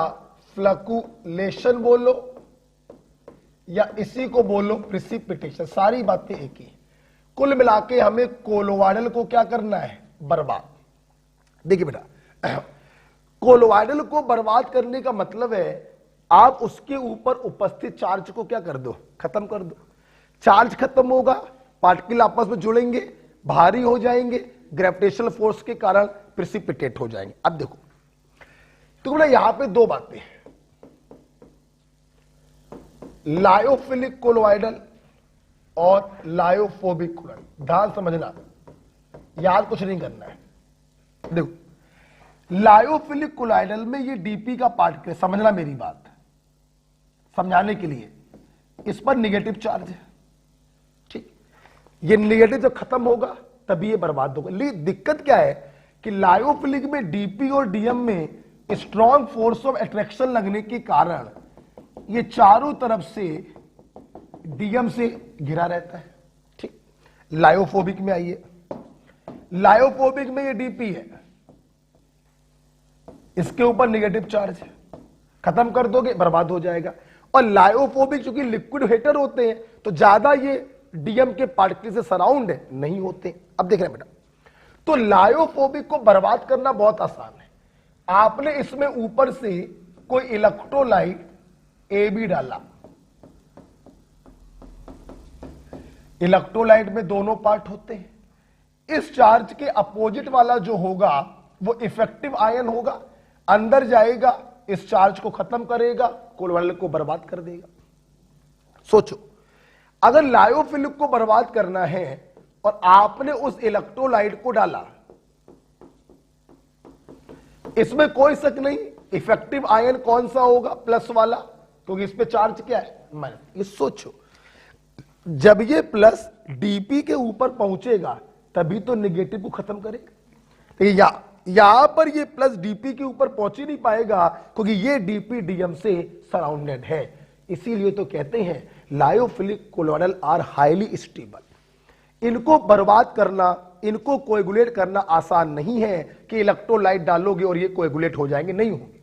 फ्लक्युलेशन बोलो या इसी को बोलो प्रिसिपिटेशन, सारी बातें एक ही। कुल मिलाके हमें कोलोइडल को क्या करना है? बर्बाद। देखिए बेटा, कोलोइडल को बर्बाद करने का मतलब है आप उसके ऊपर उपस्थित चार्ज को क्या कर दो? खत्म कर दो। चार्ज खत्म होगा, पार्टिकल आपस में जुड़ेंगे, भारी हो जाएंगे, ग्रेविटेशनल फोर्स के कारण प्रिसिपिटेट हो जाएंगे। अब देखो तो बोला यहां पे 2 बातें हैं, लायोफिलिक कोलोइडल और लायोफोबिक कोलोइडल। ध्यान समझना, याद कुछ नहीं करना है। देखो, लायोफिलिक कोलोइडल में ये डीपी का पार्टिकल, समझना मेरी बात, समझाने के लिए, इस पर नेगेटिव चार्ज है, ठीक। ये नेगेटिव जब खत्म होगा तभी ये बर्बाद होगा। लेकिन दिक्कत क्या है कि लायोफिलिक में डीपी और डीएम में स्ट्रॉन्ग फोर्स ऑफ अट्रैक्शन लगने के कारण ये चारों तरफ से डीएम से घिरा रहता है। ठीक, लायोफोबिक में आइए, लायोफोबिक में ये डीपी है, इसके ऊपर नेगेटिव चार्ज है, खत्म कर दोगे बर्बाद हो जाएगा। और लायोफोबिक चूंकि लिक्विड हेटर होते हैं तो ज्यादा ये डीएम के पार्टिकल से सराउंड नहीं होते। अब देख रहे हैं बेटा, तो लायोफोबिक को बर्बाद करना बहुत आसान है। आपने इसमें ऊपर से कोई इलेक्ट्रोलाइट ए बी डाला, इलेक्ट्रोलाइट में दोनों पार्ट होते हैं, इस चार्ज के अपोजिट वाला जो होगा वो इफेक्टिव आयन होगा, अंदर जाएगा, इस चार्ज को खत्म करेगा, कोलवाइडल को बर्बाद कर देगा। सोचो, अगर लायोफिलिक को बर्बाद करना है और आपने उस इलेक्ट्रोलाइट को डाला, इसमें कोई शक नहीं इफेक्टिव आयन कौन सा होगा, प्लस वाला, क्योंकि इस पे चार्ज क्या है, माइनस। ये सोचो, जब ये प्लस डीपी के ऊपर पहुंचेगा तभी तो नेगेटिव को खत्म करेगा। तो यहां पर ये प्लस डीपी के ऊपर पहुंच ही नहीं पाएगा क्योंकि ये डीपी डीएम से सराउंडेड है। इसीलिए तो कहते हैं lyophilic colloidal are highly stable. इनको बर्बाद करना, इनको कोएगुलेट करना आसान नहीं है कि इलेक्ट्रोलाइट डालोगे और ये कोएगुलेट हो जाएंगे, नहीं होंगे।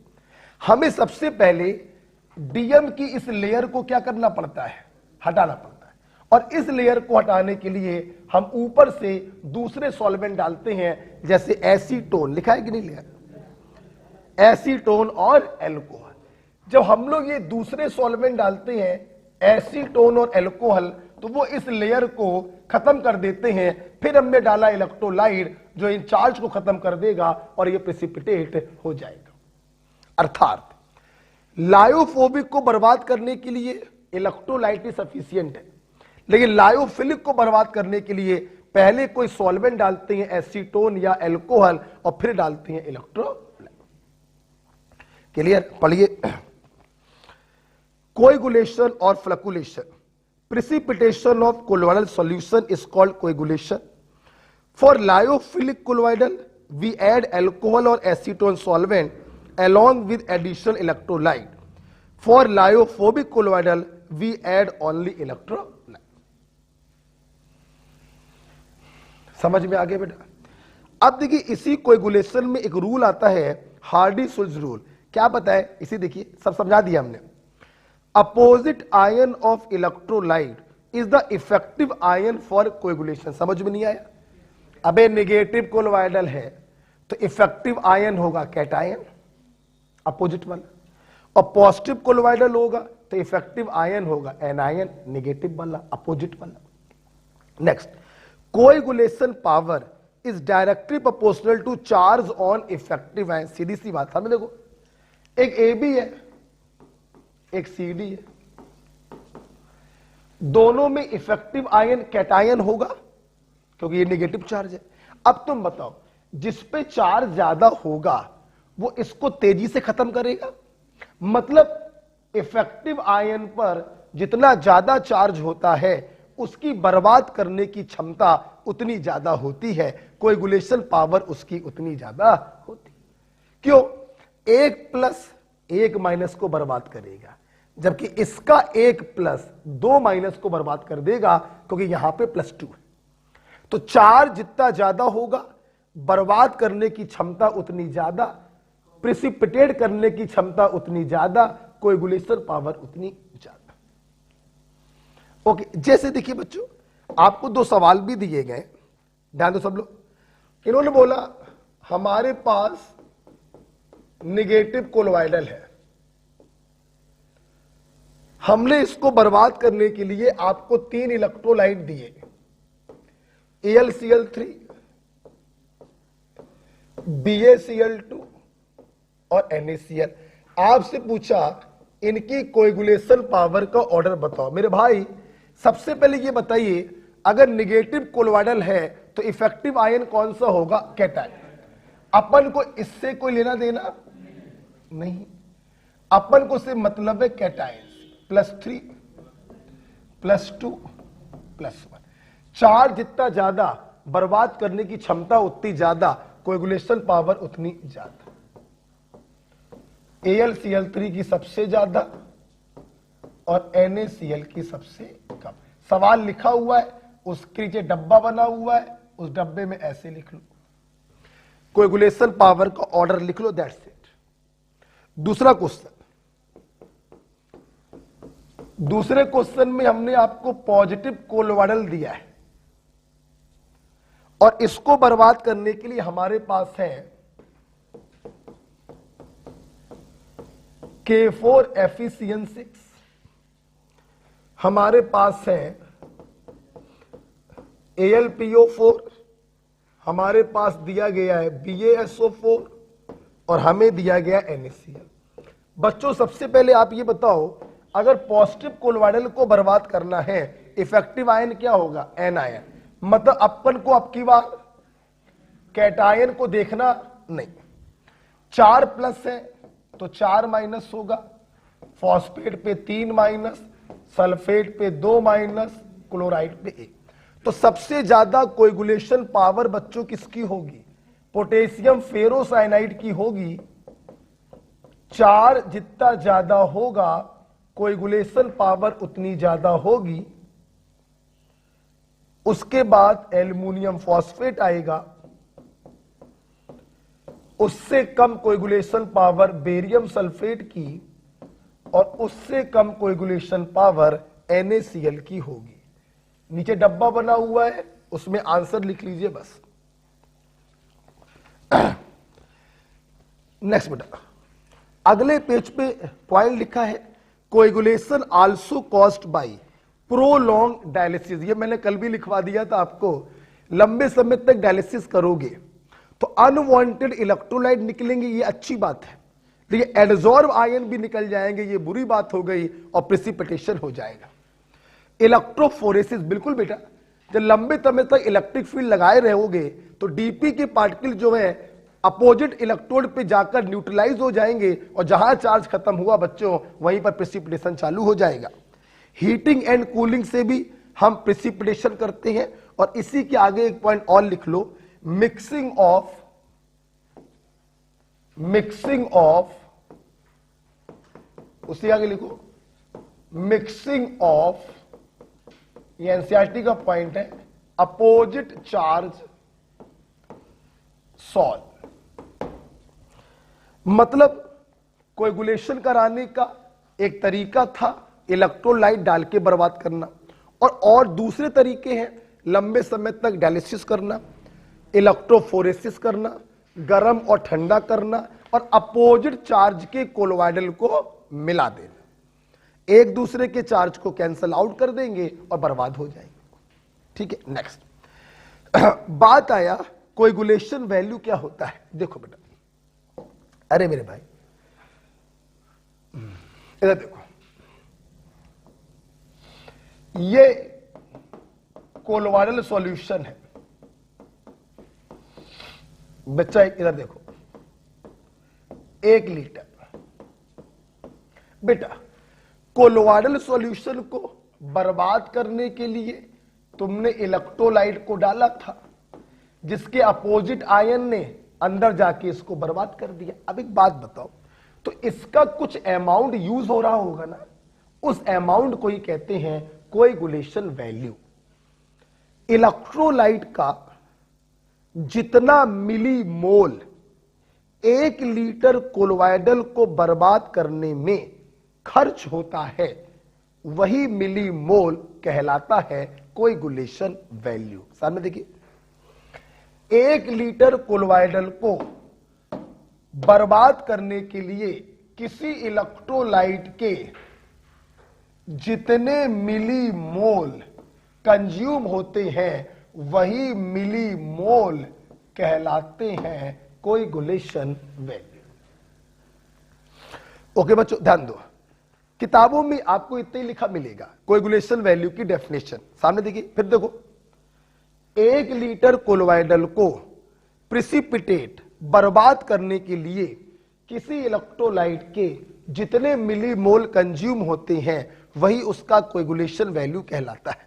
हमें सबसे पहले डीएम की इस लेयर को क्या करना पड़ता है, हटाना पड़ता है। और इस लेयर को हटाने के लिए हम ऊपर से दूसरे सॉल्वेंट डालते हैं, जैसे एसीटोन, लिखा है कि नहीं लिखा, एसीटोन और एल्कोहल। जब हम लोग ये दूसरे सॉल्वेंट डालते हैं एसीटोन और एल्कोहल, तो वो इस लेयर को खत्म कर देते हैं। फिर हमने डाला इलेक्ट्रोलाइट जो इन चार्ज को खत्म कर देगा और ये प्रेसिपिटेट हो जाएगा। अर्थात लायोफोबिक को बर्बाद करने के लिए इलेक्ट्रोलाइट ही सफिशिएंट है, लेकिन लायोफिलिक को बर्बाद करने के लिए पहले कोई सॉल्वेंट डालते हैं एसीटोन या एल्कोहल और फिर डालते हैं इलेक्ट्रोलाइट। क्लियर? पढ़िए, कोएगुलेशन और flocculation. Precipitation of colloidal solution is called coagulation. For lyophilic colloidal we add alcohol और acetone solvent along with additional electrolyte. For lyophobic colloidal we add only electrolyte. समझ में आ गया बेटा? अब देखिए इसी कोएगुलेशन में एक रूल आता है, हार्डी-सुल्ज रूल। क्या बताए इसी, देखिए सब समझा दिया हमने। Opposite ion of electrolyte is the effective ion for coagulation. समझ में नहीं आया? अबे नेगेटिव कोलोइडल है तो इफेक्टिव आयन होगा कैटायन, अपोजिट वाला, और पॉजिटिव कोलोइडल होगा तो इफेक्टिव आयन होगा एनायन, नेगेटिव वाला, अपोजिट वाला। Next, coagulation power is directly proportional to charge on effective ion. सीधी सी बात, हमें देखो एक ए बी है, एक सी डी है, दोनों में इफेक्टिव आयन कैटायन होगा क्योंकि ये नेगेटिव चार्ज है। अब तुम बताओ, जिस पे चार्ज ज्यादा होगा वो इसको तेजी से खत्म करेगा, मतलब इफेक्टिव आयन पर जितना ज्यादा चार्ज होता है उसकी बर्बाद करने की क्षमता उतनी ज्यादा होती है, कोएगुलेशन पावर उसकी उतनी ज्यादा होती। क्यों? एक प्लस एक माइनस को बर्बाद करेगा, जबकि इसका एक प्लस दो माइनस को बर्बाद कर देगा क्योंकि यहां पे +2 है। तो चार्ज जितना ज्यादा होगा बर्बाद करने की क्षमता उतनी ज्यादा, प्रेसिपिटेट करने की क्षमता उतनी ज्यादा, कोएगुलेशन पावर उतनी ज्यादा। ओके, जैसे देखिए बच्चों, आपको दो सवाल भी दिए गए, ध्यान दो सब लोग। इन्होंने बोला हमारे पास नेगेटिव कोलोइडल है, हमने इसको बर्बाद करने के लिए आपको 3 इलेक्ट्रोलाइट दिए, AlCl3, BaCl2 और NaCl। आपसे पूछा इनकी कोएगुलेशन पावर का ऑर्डर बताओ। मेरे भाई सबसे पहले ये बताइए, अगर नेगेटिव कोलोइडल है तो इफेक्टिव आयन कौन सा होगा, कैटायन। अपन को इससे कोई लेना देना नहीं, अपन को सिर्फ मतलब है कैटायन, +3 +2 +1। चार्ज जितना ज्यादा बर्बाद करने की क्षमता उतनी ज्यादा, कोएगुलेशन पावर उतनी ज्यादा। AlCl3 की सबसे ज्यादा और NaCl की सबसे कम। सवाल लिखा हुआ है, उसके नीचे डब्बा बना हुआ है, उस डब्बे में ऐसे लिख लो, कोएगुलेशन पावर का ऑर्डर लिख लो, दैट्स इट। दूसरा क्वेश्चन, दूसरे क्वेश्चन में हमने आपको पॉजिटिव कोलोइडल दिया है और इसको बर्बाद करने के लिए हमारे पास है K4FeCN6, हमारे पास है AlPO4, हमारे पास दिया गया है BaSO4 और हमें दिया गया NaCl। बच्चों सबसे पहले आप ये बताओ, अगर पॉजिटिव कोलोइडल को बर्बाद करना है, इफेक्टिव आयन क्या होगा? N ion. मतलब अपन को अब की बार कैटायन को देखना नहीं, 4 प्लस है तो 4 माइनस होगा, फॉस्फेट पे 3 माइनस, सल्फेट पे 2 माइनस, क्लोराइड पे 1। तो सबसे ज्यादा कोएगुलेशन पावर बच्चों किसकी होगी? पोटेशियम फेरोसाइनाइड की होगी। 4 जितना ज्यादा होगा कोएगुलेशन पावर उतनी ज्यादा होगी। उसके बाद एल्युमिनियम फॉस्फेट आएगा, उससे कम कोएगुलेशन पावर बेरियम सल्फेट की, और उससे कम कोएगुलेशन पावर NaCl की होगी। नीचे डब्बा बना हुआ है, उसमें आंसर लिख लीजिए बस। नेक्स्ट बेटा, अगले पेज पे पॉइंट लिखा है coagulation also caused by prolong dialysis. ये मैंने कल भी लिखवा दिया था आपको, लंबे समय तक डायलिसिस करोगे तो अनवांटेड इलेक्ट्रोलाइट निकलेंगे, ये अच्छी बात है, लेकिन एडजॉर्ब आयन भी निकल जाएंगे, ये बुरी बात हो गई, और प्रेसिपिटेशन हो जाएगा। इलेक्ट्रोफोरेसिस, बिल्कुल बेटा, जब लंबे समय तक इलेक्ट्रिक फील्ड लगाए रहोगे तो डीपी के पार्टिकल जो है अपोजिट इलेक्ट्रोड पे जाकर न्यूट्रलाइज हो जाएंगे, और जहां चार्ज खत्म हुआ बच्चों वहीं पर प्रेसिपिटेशन चालू हो जाएगा। हीटिंग एंड कूलिंग से भी हम प्रेसिपिटेशन करते हैं। और इसी के आगे एक पॉइंट और लिख लो, मिक्सिंग ऑफ, उसी आगे लिखो मिक्सिंग ऑफ, ये एनसीईआरटी का पॉइंट है, अपोजिट चार्ज सॉल्व। मतलब कोएगुलेशन कराने का एक तरीका था इलेक्ट्रोलाइट डाल के बर्बाद करना, और दूसरे तरीके हैं लंबे समय तक डायलिसिस करना, इलेक्ट्रोफोरेसिस करना, गर्म और ठंडा करना, और अपोजिट चार्ज के कोलोइडल को मिला देना। एक दूसरे के चार्ज को कैंसल आउट कर देंगे और बर्बाद हो जाएंगे। ठीक है, नेक्स्ट बात आया कोएगुलेशन वैल्यू क्या होता है। देखो बेटा, अरे मेरे भाई इधर देखो, ये कोलोइडल सॉल्यूशन है बच्चा, इधर देखो 1 लीटर। बेटा कोलोइडल सॉल्यूशन को बर्बाद करने के लिए तुमने इलेक्ट्रोलाइट को डाला था, जिसके अपोजिट आयन ने अंदर जाके इसको बर्बाद कर दिया। अब एक बात बताओ, तो इसका कुछ अमाउंट यूज हो रहा होगा ना, उस अमाउंट को ही कहते हैं कोएगुलेशन वैल्यू। इलेक्ट्रोलाइट का जितना मिली मोल 1 लीटर कोलोइडल को बर्बाद करने में खर्च होता है, वही मिली मोल कहलाता है कोएगुलेशन वैल्यू। सामने देखिए, 1 लीटर कोलोइडल को बर्बाद करने के लिए किसी इलेक्ट्रोलाइट के जितने मिली मोल कंज्यूम होते हैं, वही मिली मोल कहलाते हैं कोएगुलेशन वैल्यू। ओके बच्चों, ध्यान दो, किताबों में आपको इतना ही लिखा मिलेगा कोएगुलेशन वैल्यू की डेफिनेशन। सामने देखिए, फिर देखो, 1 लीटर कोलोइडल को प्रेसिपिटेट बर्बाद करने के लिए किसी इलेक्ट्रोलाइट के जितने मिली मोल कंज्यूम होते हैं, वही उसका कोएगुलेशन वैल्यू कहलाता है।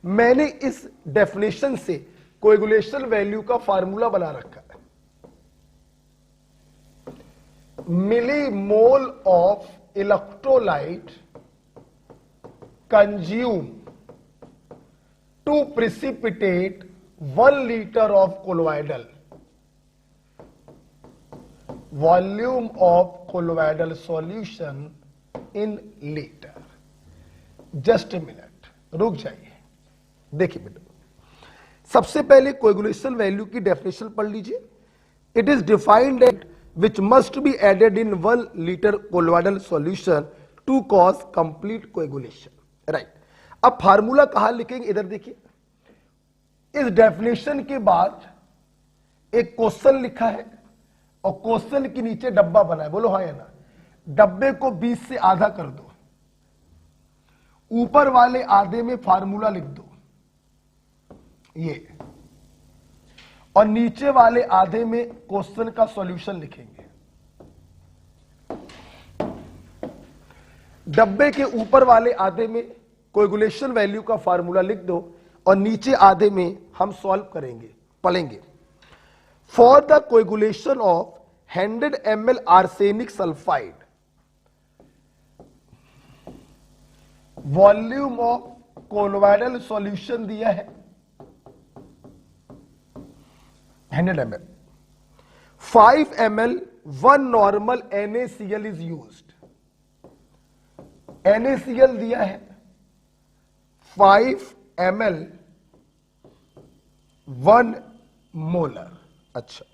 मैंने इस डेफिनेशन से कोएगुलेशन वैल्यू का फार्मूला बना रखा है, milli mole of electrolyte consume to precipitate 1 liter of colloidal, volume of colloidal solution in liter. Just a minute रुक जाइए। देखिए बेटा, सबसे पहले कोएगुलेशन वैल्यू की डेफिनेशन पढ़ लीजिए। It is defined at which must be added in 1 liter colloidal solution to cause complete coagulation. Right, अब फार्मूला कहां लिखेंगे, इधर देखिए। इस डेफिनेशन के बाद एक क्वेश्चन लिखा है और क्वेश्चन के नीचे डब्बा बना है, बोलो हाँ या ना। डब्बे को 20 से आधा कर दो, ऊपर वाले आधे में फार्मूला लिख दो ये, और नीचे वाले आधे में क्वेश्चन का सॉल्यूशन लिखेंगे। डब्बे के ऊपर वाले आधे में कोएगुलेशन वैल्यू का फार्मूला लिख दो और नीचे आधे में हम सॉल्व करेंगे, पढ़ेंगे। For the coagulation of 100 ml arsenic sulphide, volume of colloidal solution दिया है 100 ml, 5 ml 1 normal NaCl is used. NaCl दिया है 5 ml 1 मोलर। अच्छा,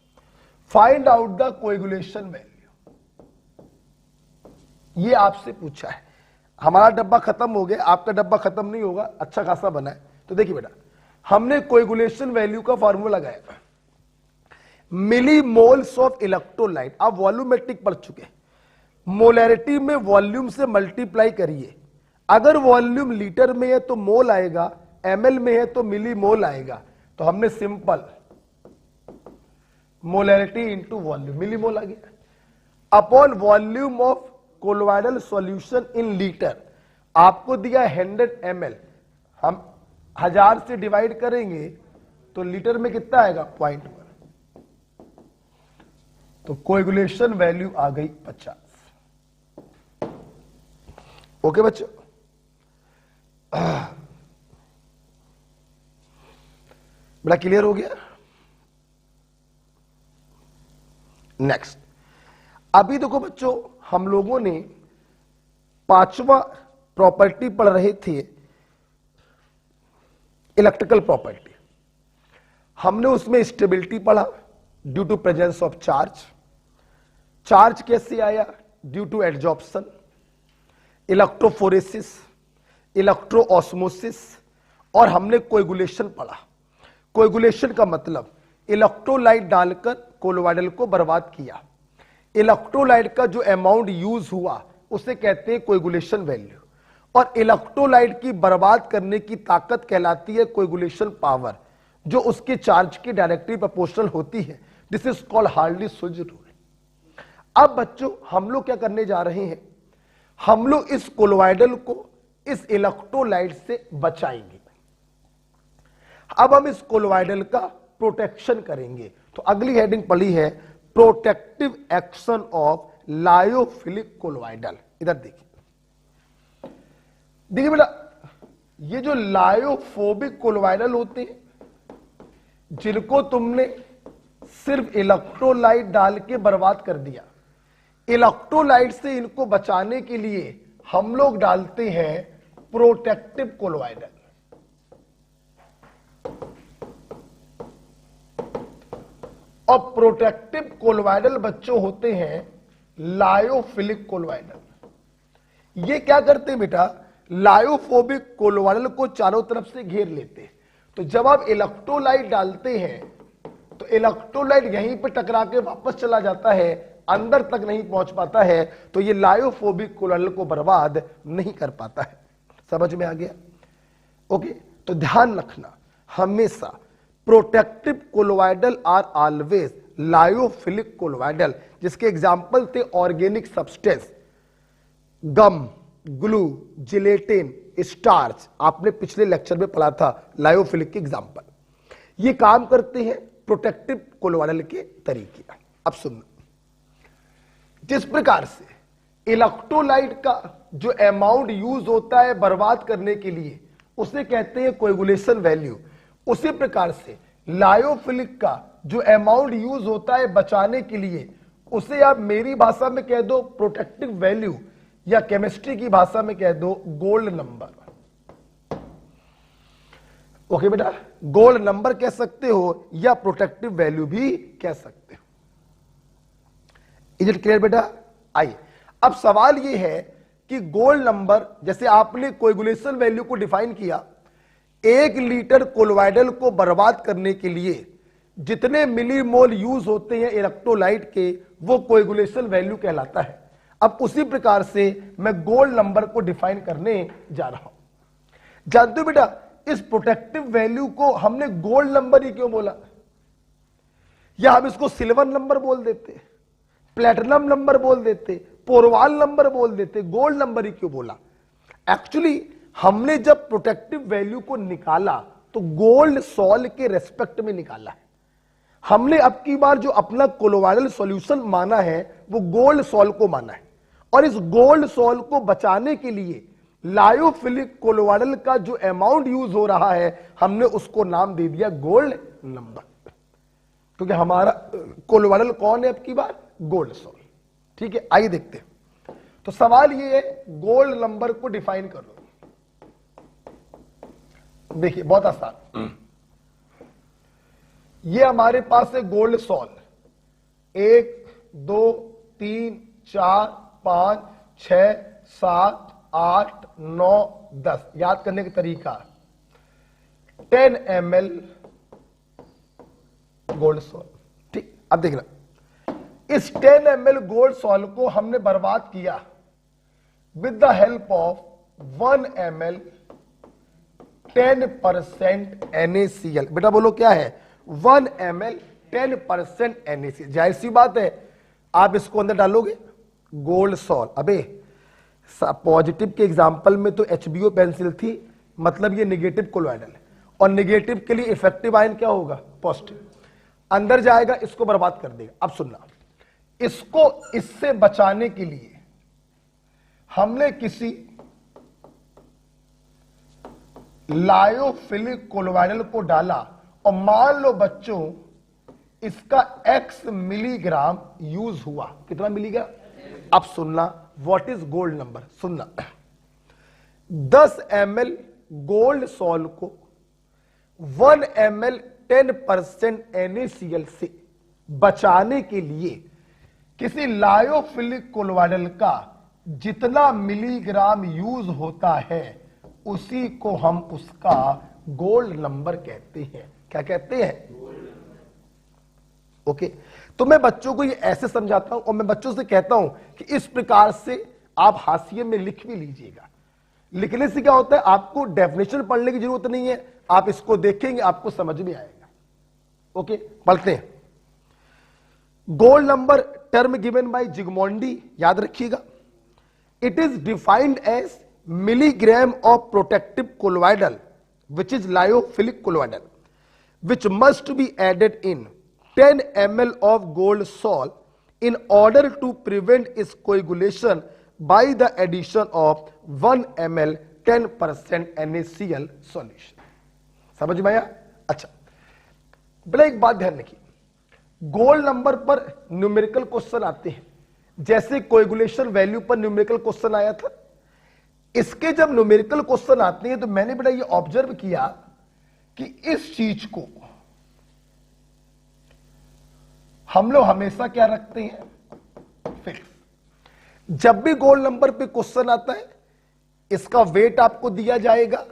find out the coagulation value, ये आपसे पूछा है। हमारा डब्बा खत्म हो गया, आपका डब्बा खत्म नहीं होगा, अच्छा खासा बना है। तो देखिए बेटा, हमने कोएगुलेशन वैल्यू का फार्मूला लगाया, मिली मोल्स ऑफ इलेक्ट्रोलाइट। आप वॉल्यूमेट्रिक पढ़ चुके, मोलैरिटी में वॉल्यूम से मल्टीप्लाई करिए। अगर वॉल्यूम लीटर में है तो मोल आएगा, ml में है तो मिली मोल आएगा। तो हमने सिंपल मोलैरिटी इंटू वॉल्यूम, मिली मोल आ गया, upon volume of colloidal solution in litre. आपको दिया 100 ml, हम 1000 से डिवाइड करेंगे तो लीटर में कितना आएगा 0.1। तो कोएगुलेशन वैल्यू आ गई 50। ओके बच्चों, बड़ा क्लियर हो गया। नेक्स्ट, अभी देखो बच्चों, हम लोगों ने 5वां प्रॉपर्टी पढ़ रहे थे, इलेक्ट्रिकल प्रॉपर्टी। हमने उसमें स्टेबिलिटी पढ़ा due to presence of charge. Charge कैसे आया, due to adsorption, electrophoresis, electroosmosis, और हमने कोएगुलेशन पढ़ा। कोएगुलेशन का मतलब इलेक्ट्रोलाइट डालकर कोलोइडल को बर्बाद किया। इलेक्ट्रोलाइट का जो अमाउंट यूज हुआ उसे कहते हैं कोएगुलेशन वैल्यू, और इलेक्ट्रोलाइट की बर्बाद करने की ताकत कहलाती है कोएगुलेशन पावर, जो उसके चार्ज की डायरेक्टली प्रोपोर्शनल होती है। This is called Hardy Schulze rule. अब बच्चों, हम लोग क्या करने जा रहे हैं, हम लोग इस कोलोइडल को इस इलेक्ट्रोलाइट से बचाएंगे। अब हम इस कोलोइडल का प्रोटेक्शन करेंगे। तो अगली हेडिंग पढ़ी है protective action of lyophilic colloidal. इधर देखिए, देखिए बेटा, ये जो लायोफोबिक कोलोइडल होते हैं, जिनको तुमने सिर्फ इलेक्ट्रोलाइट डाल के बर्बाद कर दिया, इलेक्ट्रोलाइट से इनको बचाने के लिए हम लोग डालते हैं प्रोटेक्टिव कोलोइडल। और प्रोटेक्टिव कोलोइडल बच्चों होते हैं लायोफिलिक कोलोइडल। ये क्या करते हैं बेटा, लायोफोबिक कोलोइडल को चारों तरफ से घेर लेते हैं। तो जब आप इलेक्ट्रोलाइट डालते हैं तो इलेक्ट्रोलाइट यहीं पे टकरा के वापस चला जाता है, अंदर तक नहीं पहुंच पाता है, तो ये लायोफोबिक कोलोइडल को बर्बाद नहीं कर पाता है। समझ में आ गया? ओके, तो ध्यान रखना, हमेशा protective colloidal are always lyophilic colloidal, जिसके एग्जाम्पल थे organic substance, gum, glue, gelatin, starch. आपने पिछले लेक्चर में पढ़ा था लायोफिलिक के एग्जाम्पल। ये काम करते हैं प्रोटेक्टिव कोलोइडल के तरीके। अब सुनना, जिस प्रकार से इलेक्ट्रोलाइट का जो अमाउंट यूज होता है बर्बाद करने के लिए उसे कहते हैं कोएगुलेशन वैल्यू। उसी प्रकार से लायोफिलिक का जो अमाउंट यूज होता है बचाने के लिए उसे आप मेरी भाषा में कह दो प्रोटेक्टिव वैल्यू, या केमिस्ट्री की भाषा में कह दो गोल्ड नंबर। ओके बेटा, गोल्ड नंबर कह सकते हो या प्रोटेक्टिव वैल्यू भी कह सकते हो। इज इट क्लियर बेटा? आइए अब सवाल यह है कि गोल्ड नंबर, जैसे आपने कोएगुलेशन वैल्यू को डिफाइन किया, 1 लीटर कोलोइडल को बर्बाद करने के लिए जितने मिलीमोल यूज होते हैं इलेक्ट्रोलाइट के, वो कोएगुलेशन वैल्यू कहलाता है। अब उसी प्रकार से मैं गोल्ड नंबर को डिफाइन करने जा रहा हूं। जानते हो बेटा, इस प्रोटेक्टिव वैल्यू को हमने गोल्ड नंबर ही क्यों बोला? या हम इसको सिल्वर नंबर बोल देते, प्लेटिनम नंबर बोल देते, पोरवाल नंबर बोल देते, गोल्ड नंबर ही क्यों बोला? एक्चुअली हमने जब प्रोटेक्टिव वैल्यू को निकाला तो गोल्ड सॉल के रेस्पेक्ट में निकाला है। हमने अब की बार जो अपना कोलोइडल सॉल्यूशन माना है वो गोल्ड सॉल को माना है, और इस गोल्ड सॉल को बचाने के लिए लायोफिलिक कोलोइडल का जो अमाउंट यूज हो रहा है हमने उसको नाम दे दिया गोल्ड नंबर, क्योंकि हमारा कोलोइडल कौन है अब की बार? Gold sol. ठीक है, आइए देखते हैं। तो सवाल ये है, गोल्ड नंबर को डिफाइन कर लो। देखिए बहुत आसान, ये हमारे पास है गोल्ड सॉल। 1 2 3 4 5 6 7 8 9 10। याद करने का तरीका, 10 ml गोल्ड सॉल। ठीक, अब देखना, इस 10 ml गोल्ड सॉल को हमने बर्बाद किया with the help of 1 ml 10% NaCl। बेटा बोलो क्या है? 1 ml 10% NaCl। जाहिर सी बात है आप इसको अंदर डालोगे गोल्ड सॉल। अबे पॉजिटिव के एग्जांपल में तो HBO पेंसिल थी, मतलब ये नेगेटिव कोलोइडल है, और नेगेटिव के लिए इफेक्टिव आयन क्या होगा? पॉजिटिव। अंदर जाएगा, इसको बर्बाद कर देगा। अब सुनना, इसको इससे बचाने के लिए हमने किसी लायोफिलिक कोलोइडल को डाला, और मान लो बच्चों इसका x मिलीग्राम यूज हुआ। कितना मिलीग्राम? अब सुनना, व्हाट इज गोल्ड नंबर? सुनना, 10 ml गोल्ड सॉल को 1 ml 10% NaCl से बचाने के लिए किसी लायोफिलिक कोलोइडल का जितना मिलीग्राम यूज होता है उसी को हम उसका गोल्ड नंबर कहते हैं। क्या कहते हैं? ओके, तो मैं बच्चों को ये ऐसे समझाता हूं, और मैं बच्चों से कहता हूं कि इस प्रकार से आप हाशिए में लिख भी लीजिएगा। लिखने से क्या होता है, आपको डेफिनेशन पढ़ने की जरूरत नहीं है, आप इसको देखेंगे आपको समझ में आएगा। ओके, पढ़ते हैं। Gold number term given by Zsigmondy, याद रखिएगा। It is defined as milligram of protective colloidal, which is lyophilic colloidal, which must be added in 10 ml of gold salt in order to prevent its coagulation by the addition of 1 ml 10% NaCl solution। समझ में आया? अच्छा बेटा एक बात ध्यान रखिए, gold number पर न्यूमेरिकल क्वेश्चन आते हैं, जैसे कोएगुलेशन वैल्यू पर न्यूमेरिकल क्वेश्चन आया था। इसके जब न्यूमेरिकल क्वेश्चन आते हैं तो मैंने बेटा ये ऑब्जर्व किया कि इस चीज को हम लोग हमेशा क्या रखते हैं? फिक्स। जब भी गोल्ड नंबर पे क्वेश्चन आता है इसका वेट आपको दिया जाएगा,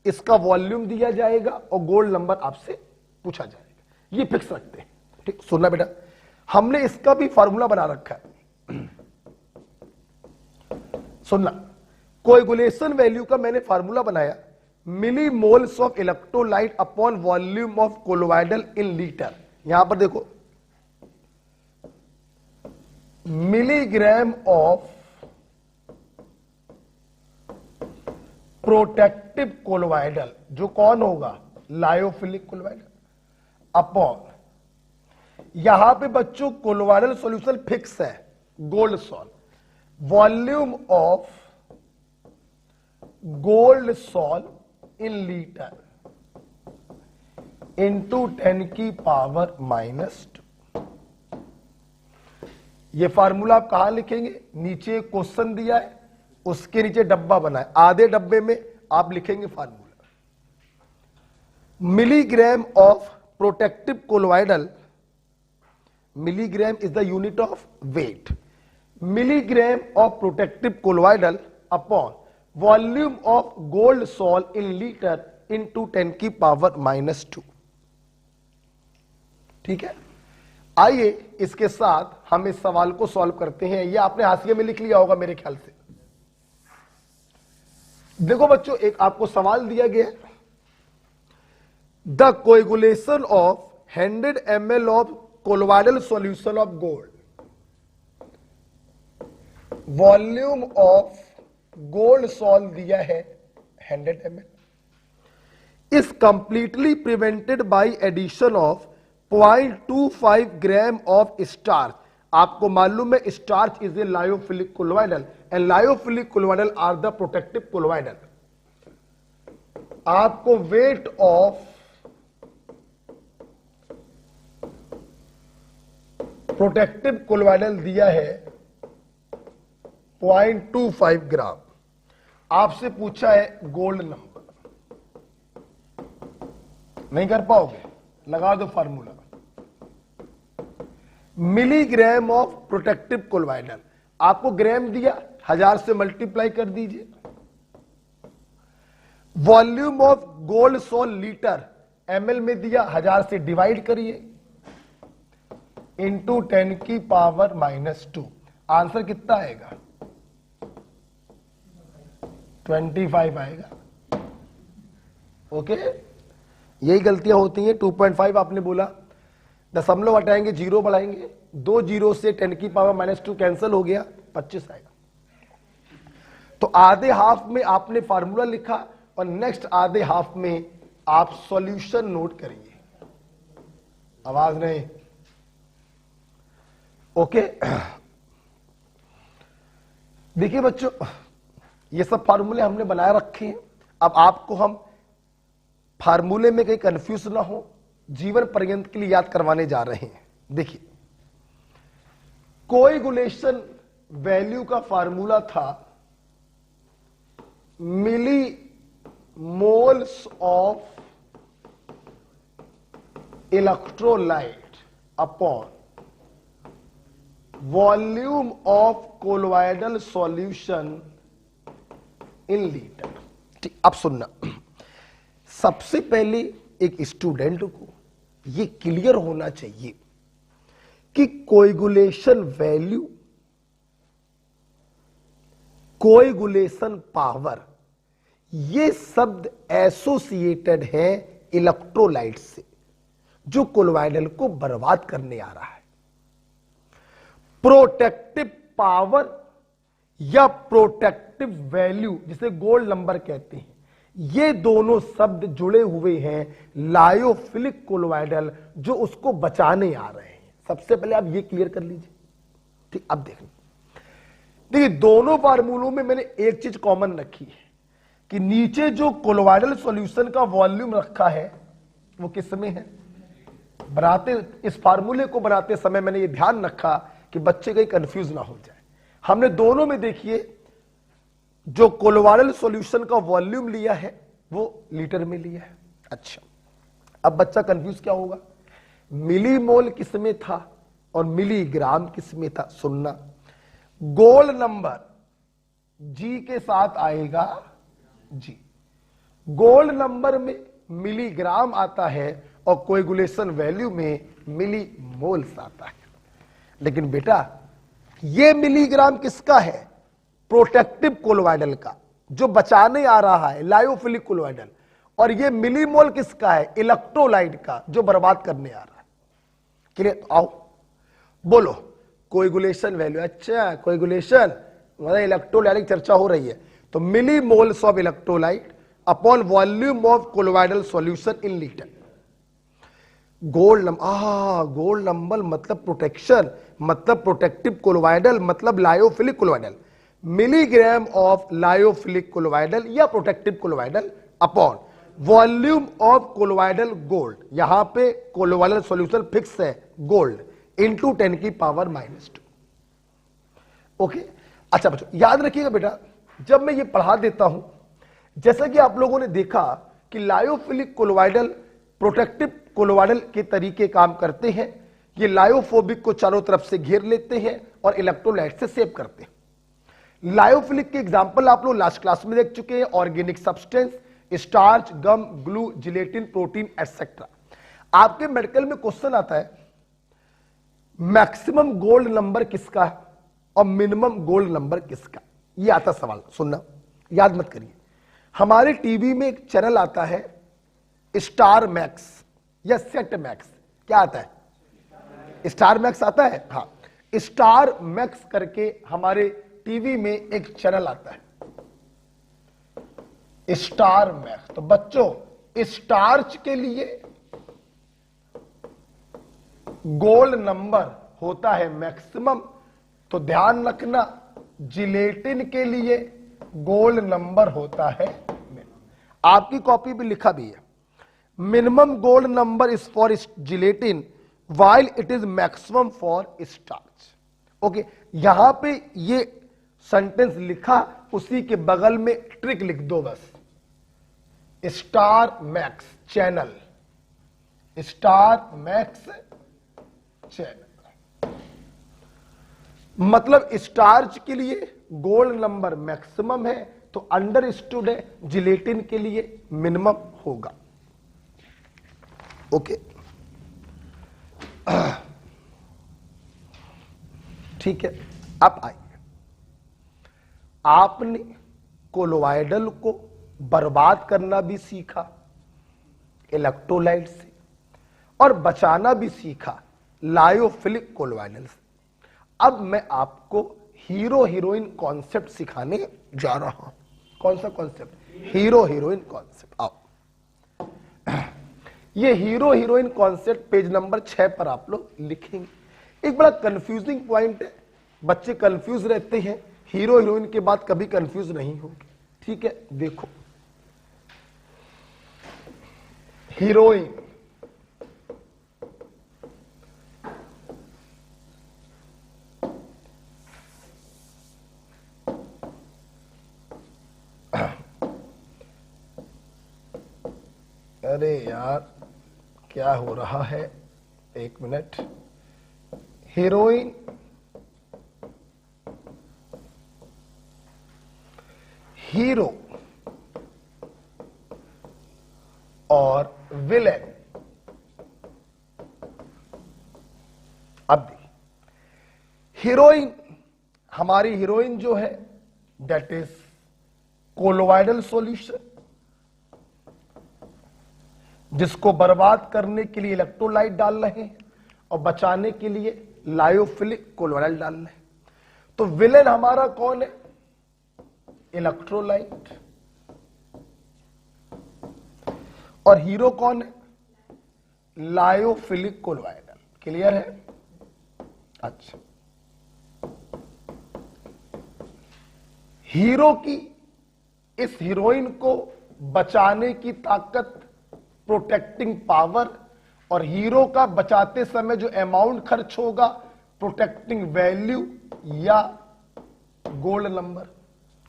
इसका वॉल्यूम दिया जाएगा, और गोल्ड नंबर आपसे पूछा जाएगा। ये फिक्स रखते हैं। ठीक, सुनना बेटा, हमने इसका भी फॉर्मूला बना रखा है। सुनना, कोएगुलेशन वैल्यू का मैंने फार्मूला बनाया, milli moles of electrolyte upon volume of colloidal in litre. यहां पर देखो, मिलीग्राम ऑफ प्रोटेक्टिव कोलोइडल, जो कौन होगा? लायोफिलिक कोलोइडल, अपॉन, यहां पे बच्चों कोलोइडल सॉल्यूशन फिक्स है gold salt, volume of gold salt in litre into 10 की पावर -2। ये फार्मूला आप कहां लिखेंगे? नीचे क्वेश्चन दिया है, उसके नीचे डब्बा बना है, आधे डब्बे में आप लिखेंगे formula. Milligram of protective colloidal, milligram is the unit of weight, milligram of protective colloidal upon volume of gold salt in litre into 10 की पावर -2। ठीक है, आइए इसके साथ हम इस सवाल को सॉल्व करते हैं। ये आपने हाशिए में लिख लिया होगा मेरे ख्याल से। देखो बच्चों, एक आपको सवाल दिया गया है, the coagulation of 100 ml of colloidal solution of gold, volume of gold salt दिया है 100 ml, is completely prevented by addition of 0.25 gram of starch. आपको मालूम है starch is a lyophilic colloidal and lyophilic colloidal are the protective colloidal. आपको weight of protective colloidal दिया है 0.25 ग्राम। आपसे पूछा है गोल्ड नंबर, नहीं कर पाओगे? लगा दो formula, milligram of protective colloidal, आपको ग्राम दिया, 1000 से मल्टीप्लाई कर दीजिए। Volume of gold salt litre, ml में दिया, 1000 से डिवाइड करिए इंटू 10 की पावर -2। आंसर कितना आएगा? 25 आएगा। ओके, यही गलतियां होती हैं। 2.5 आपने बोला, दशमलव हटाएंगे, जीरो बढ़ाएंगे, 2 जीरो से 10 की पावर -2 कैंसिल हो गया, 25 आएगा। तो आधे हाफ में आपने फार्मूला लिखा और नेक्स्ट आधे हाफ में आप सॉल्यूशन नोट करिए। आवाज नहीं? ओके, देखिए बच्चों, ये सब फार्मूले हमने बनाए रखे हैं। अब आपको हम फार्मूले में कहीं कंफ्यूज ना हो, जीवन पर्यंत के लिए याद करवाने जा रहे हैं। देखिए, कोएगुलेशन वैल्यू का फार्मूला था milli moles of electrolyte upon volume of colloidal solution in litre. ठीक, अब सुनना, सबसे पहले एक स्टूडेंट को यह क्लियर होना चाहिए कि कोएगुलेशन वैल्यू, कोएगुलेशन पावर, ये शब्द एसोसिएटेड है इलेक्ट्रोलाइट से, जो कोलोइडल को बर्बाद करने आ रहा है। प्रोटेक्टिव पावर या प्रोटेक्टिव वैल्यू, जिसे गोल्ड नंबर कहते हैं, ये दोनों शब्द जुड़े हुए हैं लायोफिलिक कोलोइडल, जो उसको बचाने आ रहे हैं। सबसे पहले आप ये क्लियर कर लीजिए। ठीक, अब देखिए, दोनों फार्मूलों में मैंने एक चीज कॉमन रखी है कि नीचे जो कोलोइडल सॉल्यूशन का वॉल्यूम रखा है वो किस में है। बनाते, इस फार्मूले को बनाते समय मैंने ये ध्यान रखा कि बच्चे कहीं कंफ्यूज ना हो जाए। हमने दोनों में देखिए जो कोलोइडल सॉल्यूशन का वॉल्यूम लिया है वो लीटर में लिया है। अच्छा, अब बच्चा कंफ्यूज क्या होगा, मिलीमोल किस में था और मिलीग्राम किस में था। सुनना, गोल्ड नंबर जी के साथ आएगा जी, गोल्ड नंबर में मिलीग्राम आता है और कोएगुलेशन वैल्यू में मिलीमोल्स आता है। लेकिन बेटा, ये मिलीग्राम किसका है? प्रोटेक्टिव कोलोइडल का, जो बचाने आ रहा है, लायोफिलिक कोलोइडल। और ये मिलीमोल किसका है? इलेक्ट्रोलाइट का, जो बर्बाद करने आ रहा है। क्लियर? तो आओ बोलो कोएगुलेशन वैल्यू। अच्छा, कोएगुलेशन मतलब इलेक्ट्रोलाइट चर्चा हो रही है, तो millimoles of electrolyte upon volume of colloidal solution in litre. Gold number, gold number मतलब प्रोटेक्शन, मतलब प्रोटेक्टिव कोलोइडल, मतलब lyophilic colloidal. Milligram of lyophilic colloidal या protective colloidal upon volume of colloidal gold, यहां पे कोलोवाइडल सॉल्यूशन फिक्स है gold, into 10 की power -2। Okay, अच्छा बच्चों याद रखिएगा बेटा, जब मैं ये पढ़ा देता हूं, जैसा कि आप लोगों ने देखा कि लायोफिलिक कोलोवाइडल प्रोटेक्टिव कोलोवाइडल के तरीके काम करते हैं। ये लायोफोबिक को चारों तरफ से घेर लेते हैं और इलेक्ट्रोलाइट से सेव करते हैं। लायोफिलिक के एग्जांपल आप लोग लास्ट क्लास में देख चुके हैं, ऑर्गेनिक सब्सटेंस, स्टार्च, गम, ग्लू, जिलेटिन, प्रोटीन एटसेट्रा। आपके मेडिकल में क्वेश्चन आता है मैक्सिमम गोल्ड नंबर किसका है और मिनिमम गोल्ड नंबर किसका, ये आता सवाल, सुनना याद मत करिए। हमारे टीवी में एक चैनल आता है स्टार मैक्स या सेट मैक्स, क्या आता है, स्टार मैक्स आता है, हाँ, स्टार मैक्स करके हमारे टीवी में एक चैनल आता है स्टार मैक्स। तो बच्चों स्टार्च के लिए गोल्ड नंबर होता है मैक्सिमम, तो ध्यान रखना जिलेटिन के लिए गोल्ड नंबर होता है मिनिमम। आपकी कॉपी में लिखा भी है minimum gold number is for gelatin while it is maximum for starch। Okay, यहां पे ये सेंटेंस लिखा, उसी के बगल में ट्रिक लिख दो बस, star max channel, star max channel, मतलब स्टार्च के लिए गोल्ड नंबर मैक्सिमम है, तो अंडरस्टूड है जिलेटिन के लिए मिनिमम होगा। ओके, ठीक है, अब आइए, आपने कोलोवाइडल को बर्बाद करना भी सीखा इलेक्ट्रोलाइट से और बचाना भी सीखा लायोफिलिक कोलोवाइडल से। अब मैं आपको हीरो हीरोइन कॉन्सेप्ट सिखाने जा रहा हूं। कौन सा कॉन्सेप्ट, हीरो हीरोइन कॉन्सेप्ट। आओ, ये hero heroine concept page number 6 पर आप लोग लिखेंगे। एक बड़ा कंफ्यूजिंग पॉइंट है, बच्चे कंफ्यूज रहते हैं, हीरो हीरोइन के बाद कभी कंफ्यूज नहीं होंगे। ठीक है, देखो हीरोइन, अरे यार क्या हो रहा है, एक मिनट, हीरोइन, हीरो और विलेन। अब देखिए हीरोइन, हमारी हीरोइन जो है दैट इज कोलोवाइडल सॉल्यूशन, जिसको बर्बाद करने के लिए इलेक्ट्रोलाइट डाल रहे हैं और बचाने के लिए लायोफिलिक कोलोवाइडल डाल रहे हैं। तो विलेन हमारा कौन है, इलेक्ट्रोलाइट, और हीरो कौन है, लायोफिलिक कोलोवाइडल। क्लियर है? अच्छा, हीरो की, इस हीरोइन को बचाने की ताकत, प्रोटेक्टिंग पावर, और हीरो का बचाते समय जो अमाउंट खर्च होगा, प्रोटेक्टिंग वैल्यू या गोल्ड नंबर।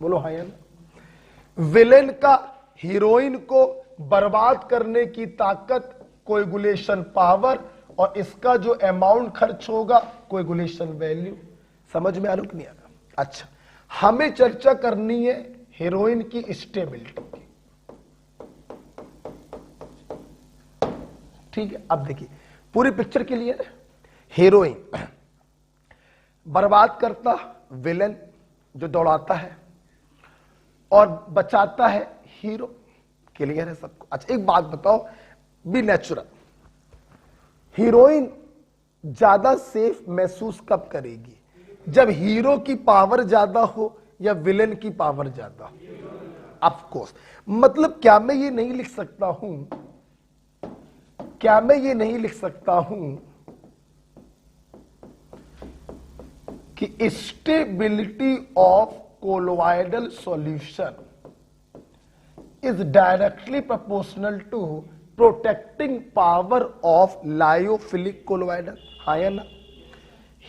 बोलो हाँ या ना। विलेन का हीरोइन को बर्बाद करने की ताकत, कोएगुलेशन पावर, और इसका जो अमाउंट खर्च होगा, कोएगुलेशन वैल्यू। समझ में आ रहा कि नहीं आ रहा? अच्छा, हमें चर्चा करनी है हीरोइन की स्टेबिलिटी की। ठीक है, अब देखिए पूरी पिक्चर क्लियर है। हीरोइन बर्बाद करता विलेन जो दौड़ाता है, और बचाता है हीरो। क्लियर है सबको? अच्छा, एक बात बताओ, बी नेचुरल, हीरोइन ज्यादा सेफ महसूस कब करेगी, जब हीरो की पावर ज्यादा हो या विलेन की पावर ज्यादा हो? Of course. मतलब क्या मैं ये नहीं लिख सकता हूं, क्या मैं ये नहीं लिख सकता हूं कि stability of colloidal solution is directly proportional to protecting power of lyophilic colloidal। हाँ या ना?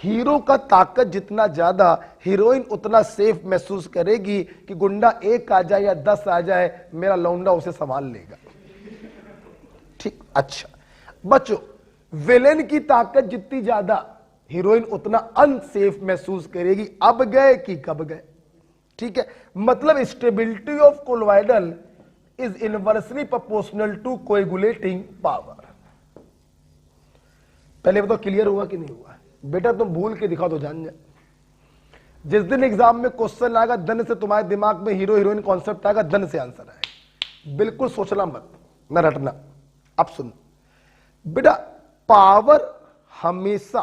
हीरो का ताकत जितना ज्यादा, हीरोइन उतना सेफ महसूस करेगी कि गुंडा 1 आ जाए या 10 आ जाए, मेरा लौंडा उसे संभाल लेगा। ठीक, अच्छा बच्चों, विलेन की ताकत जितनी ज्यादा, हीरोइन उतना अनसेफ महसूस करेगी, अब गए कि कब गए। ठीक है, मतलब stability of colloidal is inversely proportional to coagulating power. पहले बताओ क्लियर हुआ कि नहीं हुआ? बेटा तुम भूल के दिखाओ तो जान जाए। जिस दिन एग्जाम में क्वेश्चन आएगा, दन से तुम्हारे दिमाग में हीरो हीरोइन कॉन्सेप्ट आएगा, दन से आंसर आएगा। बिल्कुल सोचना मत, न रटना। अब सुन बेटा, पावर हमेशा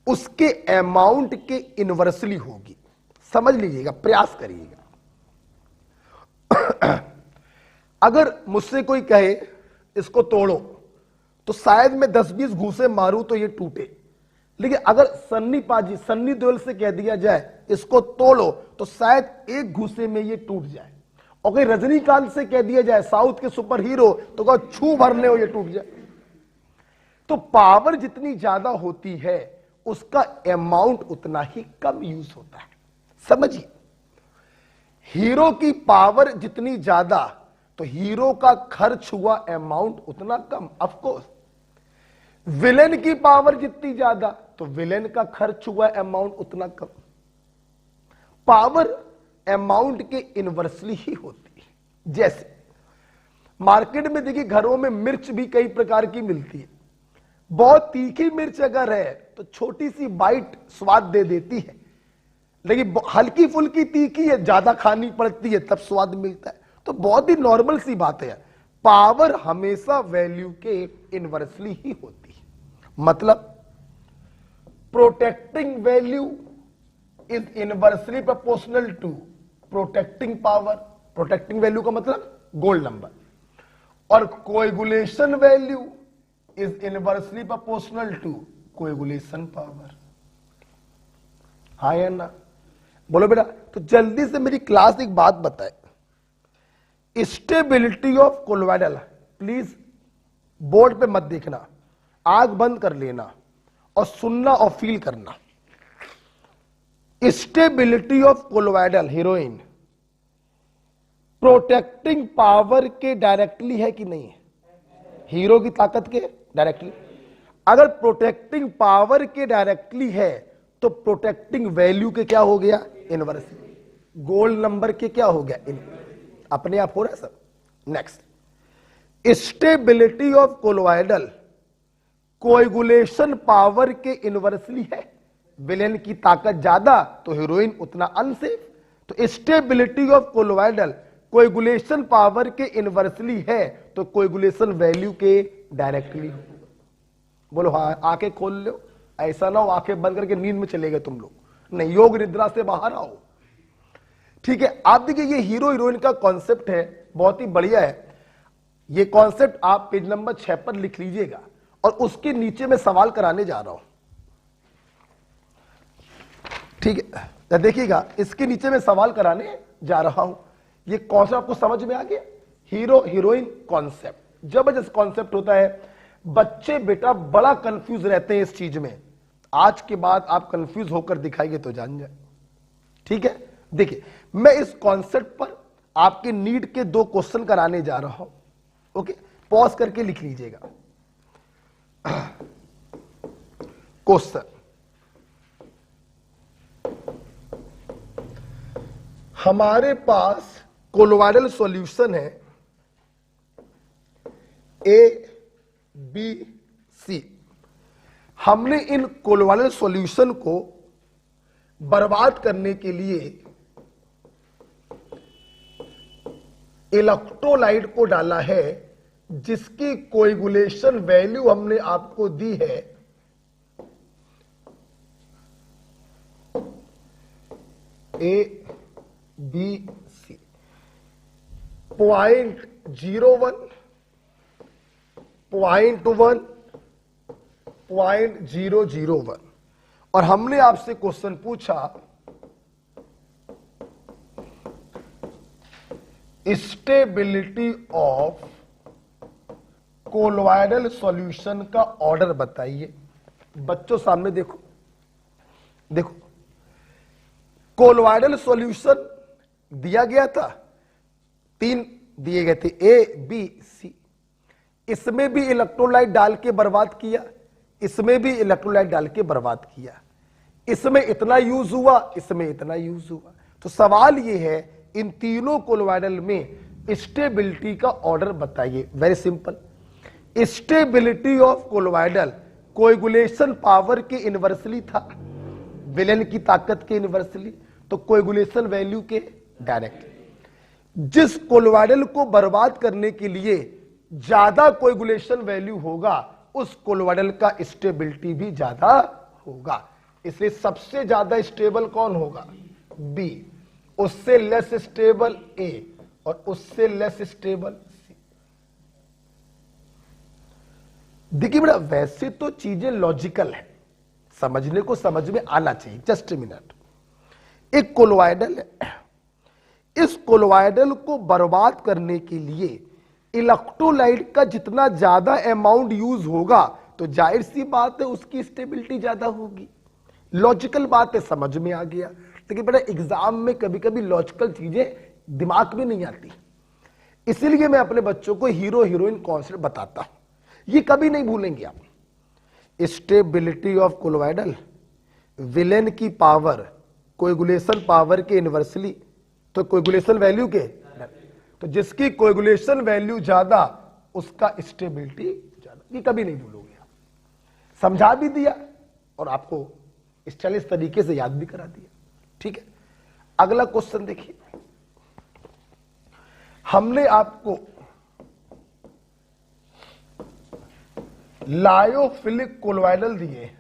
उसके अमाउंट के इनवर्सली होगी, समझ लीजिएगा, प्रयास करिएगा। अगर मुझसे कोई कहे इसको तोड़ो, तो शायद मैं 10-20 घूसे मारूं तो ये टूटे, लेकिन अगर सन्नी देओल से कह दिया जाए इसको तोड़ो, तो शायद एक घूसे में ये टूट जाए। और कोई रजनीकांत से कह दिया जाए, साउथ के सुपर हीरो, तो कहो छू भरने हो ये टूट जाए। तो पावर जितनी ज्यादा होती है उसका अमाउंट उतना ही कम यूज होता है, समझिए। हीरो की पावर जितनी ज्यादा तो हीरो का खर्च हुआ अमाउंट उतना कम। ऑफ कोर्स विलेन की पावर जितनी ज्यादा तो विलेन का खर्च हुआ अमाउंट उतना कम। पावर अमाउंट के इनवर्सली ही होती है। जैसे मार्केट में देखिए, घरों में मिर्च भी कई प्रकार की मिलती है। बहुत तीखी मिर्च अगर है तो छोटी सी बाइट स्वाद दे देती है, लेकिन हल्की फुल्की तीखी है, ज्यादा खानी पड़ती है, तब स्वाद मिलता है। तो बहुत ही नॉर्मल सी बात है, पावर हमेशा वैल्यू के इनवर्सली ही होती है। मतलब protecting value is inversely proportional to protecting power. Protecting value का मतलब गोल्ड नंबर। और coagulation value is inversely proportional to coagulation power. हाँ या ना? बोलो बेटा। तो जल्दी से मेरी क्लास एक बात बताए, stability of colloidal, please board पे मत देखना, आंख बंद कर लेना और सुनना और फील करना। Stability of colloidal heroine protecting power के डायरेक्टली है कि नहीं है? हीरो की ताकत के डायरेक्टली। अगर प्रोटेक्टिंग पावर के डायरेक्टली है तो प्रोटेक्टिंग वैल्यू के क्या हो गया? इनवर्सली। गोल्ड नंबर के क्या हो गया? अपने आप हो रहा है सब। Next, stability of colloidal coagulation power के इनवर्सली है। विलेन की ताकत ज्यादा तो हीरोइन उतना अनसेफ। तो stability of colloidal coagulation power के इनवर्सली है तो कोएगुलेशन वैल्यू के डायरेक्टली। बोलो हाँ, आंखें खोल लो, ऐसा ना हो आंखें बंद करके नींद में चले गए तुम लोग। नहीं, योग निद्रा से बाहर आओ। ठीक है, आप देखिए ये हीरो हीरोइन का कॉन्सेप्ट है, बहुत ही बढ़िया है। ये कॉन्सेप्ट आप पेज नंबर 6 पर लिख लीजिएगा और उसके नीचे मैं सवाल कराने जा रहा हूं। ठीक है, तो देखिएगा इसके नीचे मैं सवाल कराने जा रहा हूं। ये कॉन्सेप्ट आपको समझ में आ गया? हीरो हीरोइन कॉन्सेप्ट जबरदस्त कॉन्सेप्ट होता है। बच्चे बेटा बड़ा कंफ्यूज रहते हैं इस चीज में। आज के बाद आप कंफ्यूज होकर दिखाएंगे तो जान जाए। ठीक है, देखिए मैं इस कॉन्सेप्ट पर आपके नीट के 2 क्वेश्चन कराने जा रहा हूं। ओके, पॉज करके लिख लीजिएगा। क्वेश्चन, हमारे पास कोलोइडल सॉल्यूशन है ए बी सी। हमने इन कोलोइडल सॉल्यूशन को बर्बाद करने के लिए इलेक्ट्रोलाइट को डाला है जिसकी कोएगुलेशन वैल्यू हमने आपको दी है ए बी सी 0.01, 0.1, 0.001। और हमने आपसे क्वेश्चन पूछा स्टेबिलिटी ऑफ कोलोइडल सॉल्यूशन का ऑर्डर बताइए। बच्चों सामने देखो, देखो कोलोइडल सॉल्यूशन दिया गया था, 3 दिए गए थे, ए बी सी। इसमें भी इलेक्ट्रोलाइट डाल के बर्बाद किया, इसमें भी इलेक्ट्रोलाइट डाल के बर्बाद किया। इसमें इतना यूज हुआ, इसमें इतना यूज हुआ। तो सवाल यह है इन तीनों कोलोइडल में स्टेबिलिटी का ऑर्डर बताइए। Very simple, stability of colloidal coagulation power के इनवर्सली था, विलेन की ताकत के इनवर्सली, तो कोएगुलेशन वैल्यू के डायरेक्ट। जिस कोलोइडल को बर्बाद करने के लिए ज्यादा कोएगुलेशन वैल्यू होगा उस कोलोइडल का स्टेबिलिटी भी ज्यादा होगा। इसलिए सबसे ज्यादा स्टेबल कौन होगा? बी, उससे लेस स्टेबल ए, और उससे लेस स्टेबल सी। देखिए बेटा, वैसे तो चीजें लॉजिकल है, समझने को समझ में आना चाहिए। जस्ट ए मिनट, एक कोलोइडल है, इस कोलोइडल को बर्बाद करने के लिए इलेक्ट्रोलाइट का जितना ज्यादा अमाउंट यूज होगा तो जाहिर सी बात है उसकी स्टेबिलिटी ज्यादा होगी। लॉजिकल बात है, समझ में आ गया। लेकिन बेटा एग्जाम में कभी कभी लॉजिकल चीजें दिमाग में नहीं आती, इसीलिए मैं अपने बच्चों को हीरो हीरोइन कॉन्सेप्ट बताता हूं, ये कभी नहीं भूलेंगे आप। स्टेबिलिटी ऑफ कोलोइडल, विलेन की पावर कोएगुलेशन पावर के इनवर्सली, तो कोएगुलेशन वैल्यू के, तो जिसकी कोएगुलेशन वैल्यू ज्यादा उसका स्टेबिलिटी ज्यादा। ये कभी नहीं भूलोगे आप। समझा भी दिया और आपको इस तरीके से याद भी करा दिया। ठीक है, अगला क्वेश्चन देखिए। हमने आपको लायोफिलिक कोलोइडल दिए,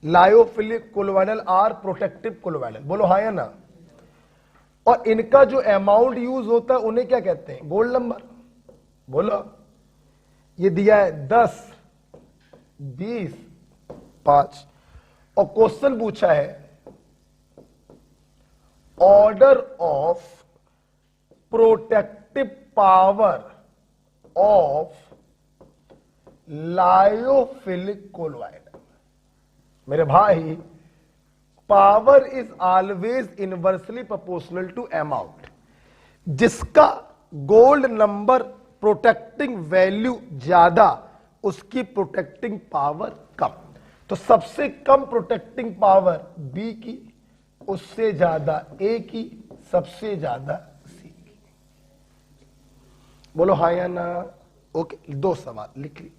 lyophilic colloidal are protective colloidal, बोलो हाँ या ना। और इनका जो अमाउंट यूज होता है उन्हें क्या कहते हैं? गोल्ड नंबर, बोलो। ये दिया है 10, 20, 5, और क्वेश्चन पूछा है order of protective power of lyophilic colloidal. मेरे भाई, power is always inversely proportional to amount. जिसका गोल्ड नंबर प्रोटेक्टिंग वैल्यू ज्यादा उसकी प्रोटेक्टिंग पावर कम। तो सबसे कम प्रोटेक्टिंग पावर बी की, उससे ज्यादा ए की, सबसे ज्यादा सी की। बोलो हाँ या ना। ओके, 2 सवाल लिख ली।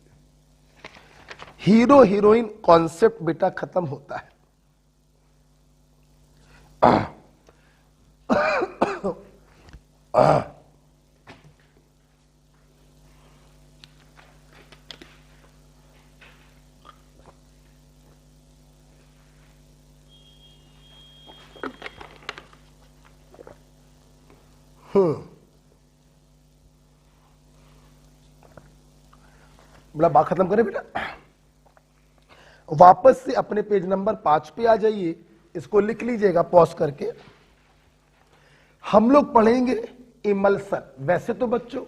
हीरो हीरोइन कॉन्सेप्ट बेटा खत्म होता है। बड़ा बात खत्म करें बेटा। वापस से अपने पेज नंबर 5 पे आ जाइए, इसको लिख लीजिएगा पॉज करके। हम लोग पढ़ेंगे इमल्सन। वैसे तो बच्चों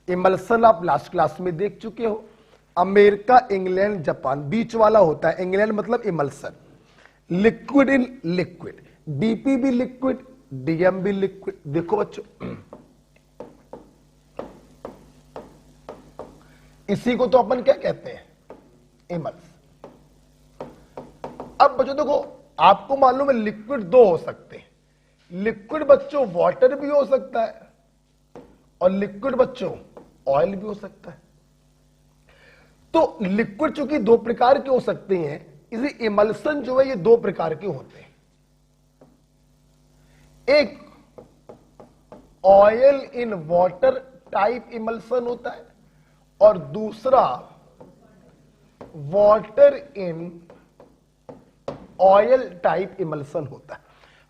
इमल्सन आप लास्ट क्लास में देख चुके हो। अमेरिका, इंग्लैंड, जापान, बीच वाला होता है। इंग्लैंड मतलब emulsion, liquid in liquid, DP भी लिक्विड, डीएम भी लिक्विड। देखो बच्चों, इसी को तो अपन क्या कहते हैं? इमल्स। अब बच्चों देखो, आपको मालूम है लिक्विड 2 हो सकते हैं। लिक्विड बच्चों वाटर भी हो सकता है, और लिक्विड बच्चों ऑयल भी हो सकता है। तो लिक्विड चूंकि 2 प्रकार के हो सकते हैं, इसलिए इमल्सन जो है ये 2 प्रकार के होते हैं। एक oil in water type emulsion होता है, और दूसरा water in oil type emulsion होता है।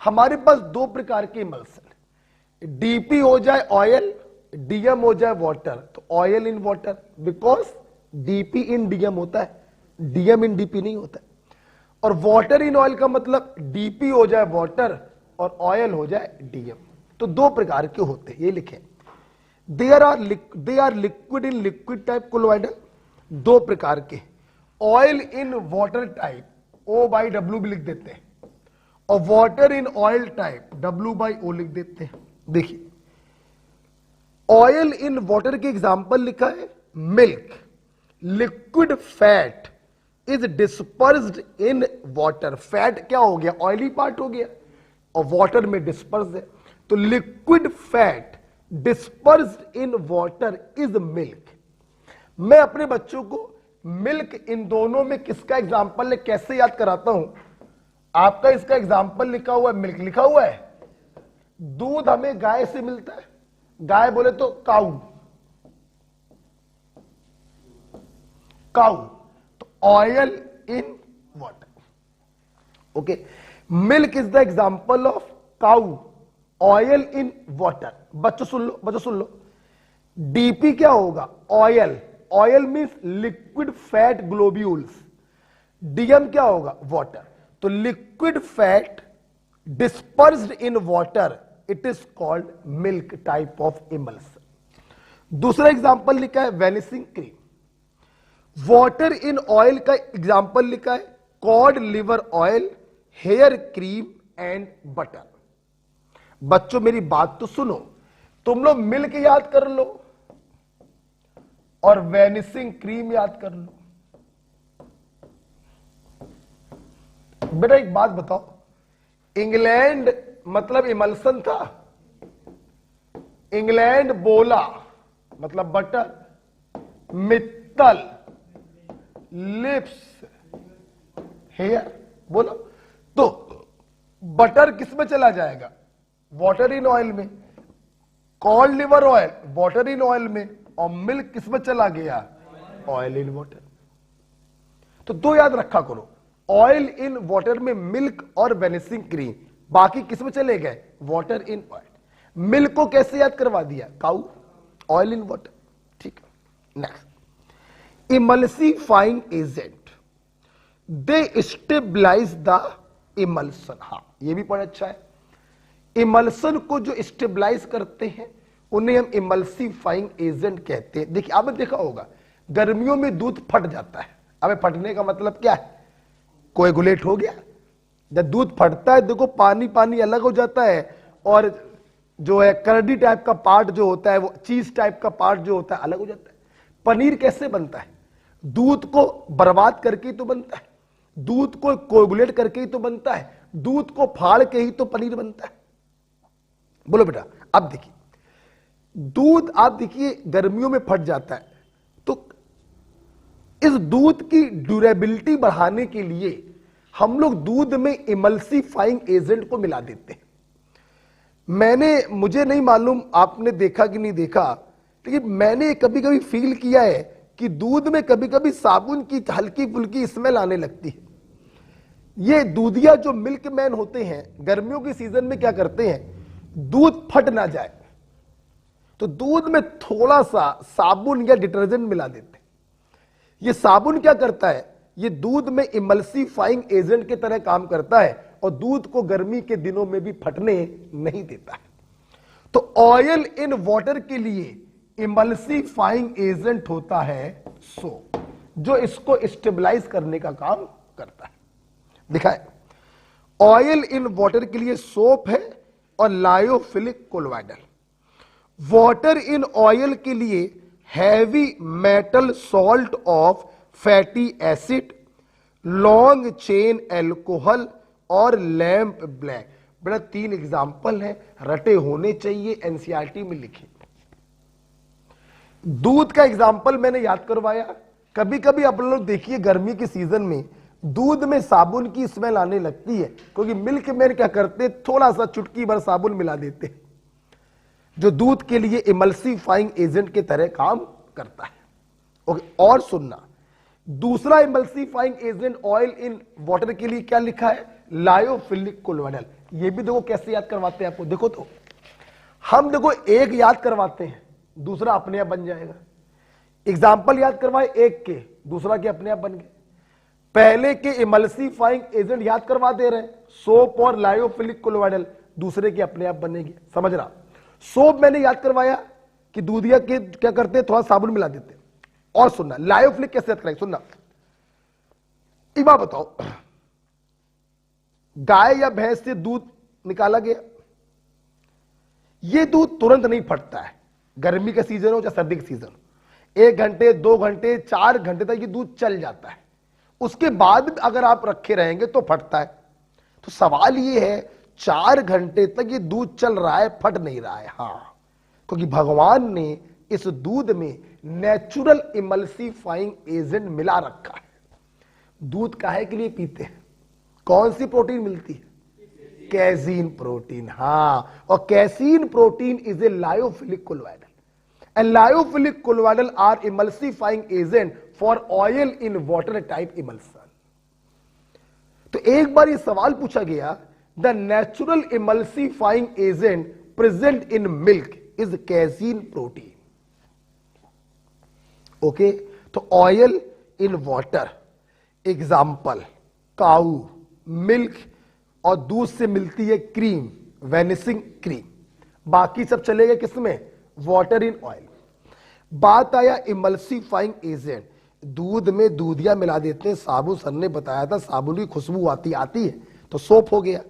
हमारे पास 2 प्रकार के इमल्सन, डीपी हो जाए ऑयल, डीएम हो जाए वाटर। तो oil in water, because DP in DM होता है, डीएम इन डीपी नहीं होता है। और वाटर इन ऑयल का मतलब डीपी हो जाए वाटर और ऑयल हो जाए डीएम। तो दो प्रकार के होते हैं, ये लिखें, they are liquid in liquid type colloidal, दो प्रकार के, oil in water type O/W भी लिख देते हैं, और water in oil type W/O लिख देते हैं। देखिए ऑयल इन वाटर के एग्जांपल लिखा है milk, liquid fat is dispersed in water, fat क्या हो गया, ऑयली पार्ट हो गया और वाटर में डिस्पर्स है, तो liquid fat dispersed in water is milk. मैं अपने बच्चों को मिल्क इन दोनों में किसका एग्जांपल है कैसे याद कराता हूं, आपका इसका एग्जांपल लिखा हुआ है, मिल्क लिखा हुआ है, दूध हमें गाय से मिलता है, गाय बोले तो काऊ, काऊ, तो oil in water, okay, milk is the example of cow, oil in water. बच्चों सुन लो, बच्चों सुन लो, डीपी क्या होगा, oil, oil means liquid fat globules, DM क्या होगा, वाटर, तो liquid fat dispersed in water it is called milk type of emulsion. दूसरा एग्जांपल लिखा है vanishing cream, water in oil का एग्जांपल लिखा है cod liver oil, hair cream and butter. बच्चों मेरी बात तो सुनो, तुम लोग मिल्क याद कर लो और वेनिसिंग क्रीम याद कर लो। बेटा एक बात बताओ, इंग्लैंड मतलब इमल्सन था, इंग्लैंड बोला मतलब बटर, मित्तल लिप्स हेयर, बोलो तो बटर किस में चला जाएगा, वाटर इन ऑयल में, code liver oil water in oil में, और मिल्क किस में चला गया, ऑयल इन वाटर। तो दो याद रखा करो, ऑयल इन वाटर में मिल्क और वेनिसिंग क्रीम, बाकी किस में चले गए, वाटर इन ऑयल। मिल्क को कैसे याद करवा दिया, काऊ, ऑयल इन वाटर, ठीक है। Next, emulsifying agent, they stabilise the emulsion, हाँ ये भी बड़ा अच्छा है, इमल्सन को जो स्टेबलाइज करते हैं उन्हें हम इमल्सिफाइंग एजेंट कहते हैं। देखिए आपने देखा होगा गर्मियों में दूध फट जाता है, अब फटने का मतलब क्या है, कोएगुलेट हो गया, जब दूध फटता है देखो पानी पानी अलग हो जाता है, और जो है करडी टाइप का पार्ट जो होता है, वो चीज टाइप का पार्ट जो होता है अलग हो जाता है। पनीर कैसे बनता है, दूध को बर्बाद करके ही तो बनता है, दूध को कोएगुलेट करके ही तो बनता है, दूध को फाड़ के ही तो पनीर बनता है। बोलो बेटा, अब देखिए दूध आप देखिए गर्मियों में फट जाता है, तो इस दूध की ड्यूरेबिलिटी बढ़ाने के लिए हम लोग दूध में इमल्सिफाइंग एजेंट को मिला देते हैं। मुझे नहीं मालूम आपने देखा कि नहीं देखा, लेकिन मैंने कभी कभी फील किया है कि दूध में कभी कभी साबुन की हल्की फुल्की स्मेल आने लगती है। ये दूधिया जो मिल्क मैन होते हैं गर्मियों के सीजन में क्या करते हैं, दूध फट ना जाए तो दूध में थोड़ा सा साबुन या डिटर्जेंट मिला देते हैं। ये साबुन क्या करता है, ये दूध में इमल्सिफाइंग एजेंट की तरह काम करता है और दूध को गर्मी के दिनों में भी फटने नहीं देता है। तो ऑयल इन वाटर के लिए इमल्सिफाइंग एजेंट होता है सोप, जो इसको स्टेबलाइज करने का काम करता है। दिखाए, ऑयल इन वाटर के लिए सोप है और lyophilic colloidal, water in oil के लिए heavy metal salt of fatty acid, long chain alcohol और लैंप ब्लैक। बड़ा तीन एग्जाम्पल है, रटे होने चाहिए, एनसीईआरटी में लिखे। दूध का एग्जाम्पल मैंने याद करवाया। कभी कभी आप लोग देखिए गर्मी के सीजन में दूध में साबुन की स्मेल आने लगती है, क्योंकि मिल्क मैन क्या करते, थोड़ा सा चुटकी भर साबुन मिला देते, जो दूध के लिए इमल्सिफाइंग एजेंट की तरह काम करता है। ओके, और सुनना, दूसरा emulsifying agent oil in water के लिए क्या लिखा है, लायोफिलिक कोलोइडल। ये भी देखो कैसे याद करवाते हैं आपको, देखो तो हम देखो एक याद करवाते हैं, दूसरा अपने आप बन जाएगा। एग्जाम्पल याद करवाए एक के, दूसरा के अपने आप बन गए। पहले के इमल्सिफाइंग एजेंट याद करवा दे रहे हैं, सोप और लायोफिलिक कोलोइडल, दूसरे के अपने आप बनेंगे। समझ रहा? सोप मैंने याद करवाया कि दूधिया के क्या करते हैं, थोड़ा साबुन मिला देते हैं। और सुनना लायोफिलिक कैसे याद करेंगे, सुनना। एक बात बताओ, गाय या भैंस से दूध निकाला गया, यह दूध तुरंत नहीं फटता है। गर्मी का सीजन हो या सर्दी का सीजन हो, 1 घंटे 2 घंटे 4 घंटे तक ये दूध चल जाता है। उसके बाद अगर आप रखे रहेंगे तो फटता है। तो सवाल ये है 4 घंटे तक ये दूध चल रहा है, फट नहीं रहा है। हाँ, क्योंकि भगवान ने इस दूध में नेचुरल इमल्सिफाइंग एजेंट मिला रखा है। दूध काहे के लिए पीते हैं? कौन सी प्रोटीन मिलती है? Casein protein. हाँ, और casein protein is a lyophilic colloidal and lyophilic colloidal are emulsifying agent for oil in water type emulsion. तो एक बार ये सवाल पूछा गया, the natural emulsifying agent present in milk is casein protein. Okay, तो oil in water, example cow milk, और दूध से मिलती है क्रीम, वेनिसिंग क्रीम। बाकी सब चलेगा किसमें? Water in oil. बात आया इमल्सिफाइंग एजेंट, दूध में दूधिया मिला देते हैं। साबुन, सर ने बताया था साबुन की खुशबू आती है तो सोप हो गया।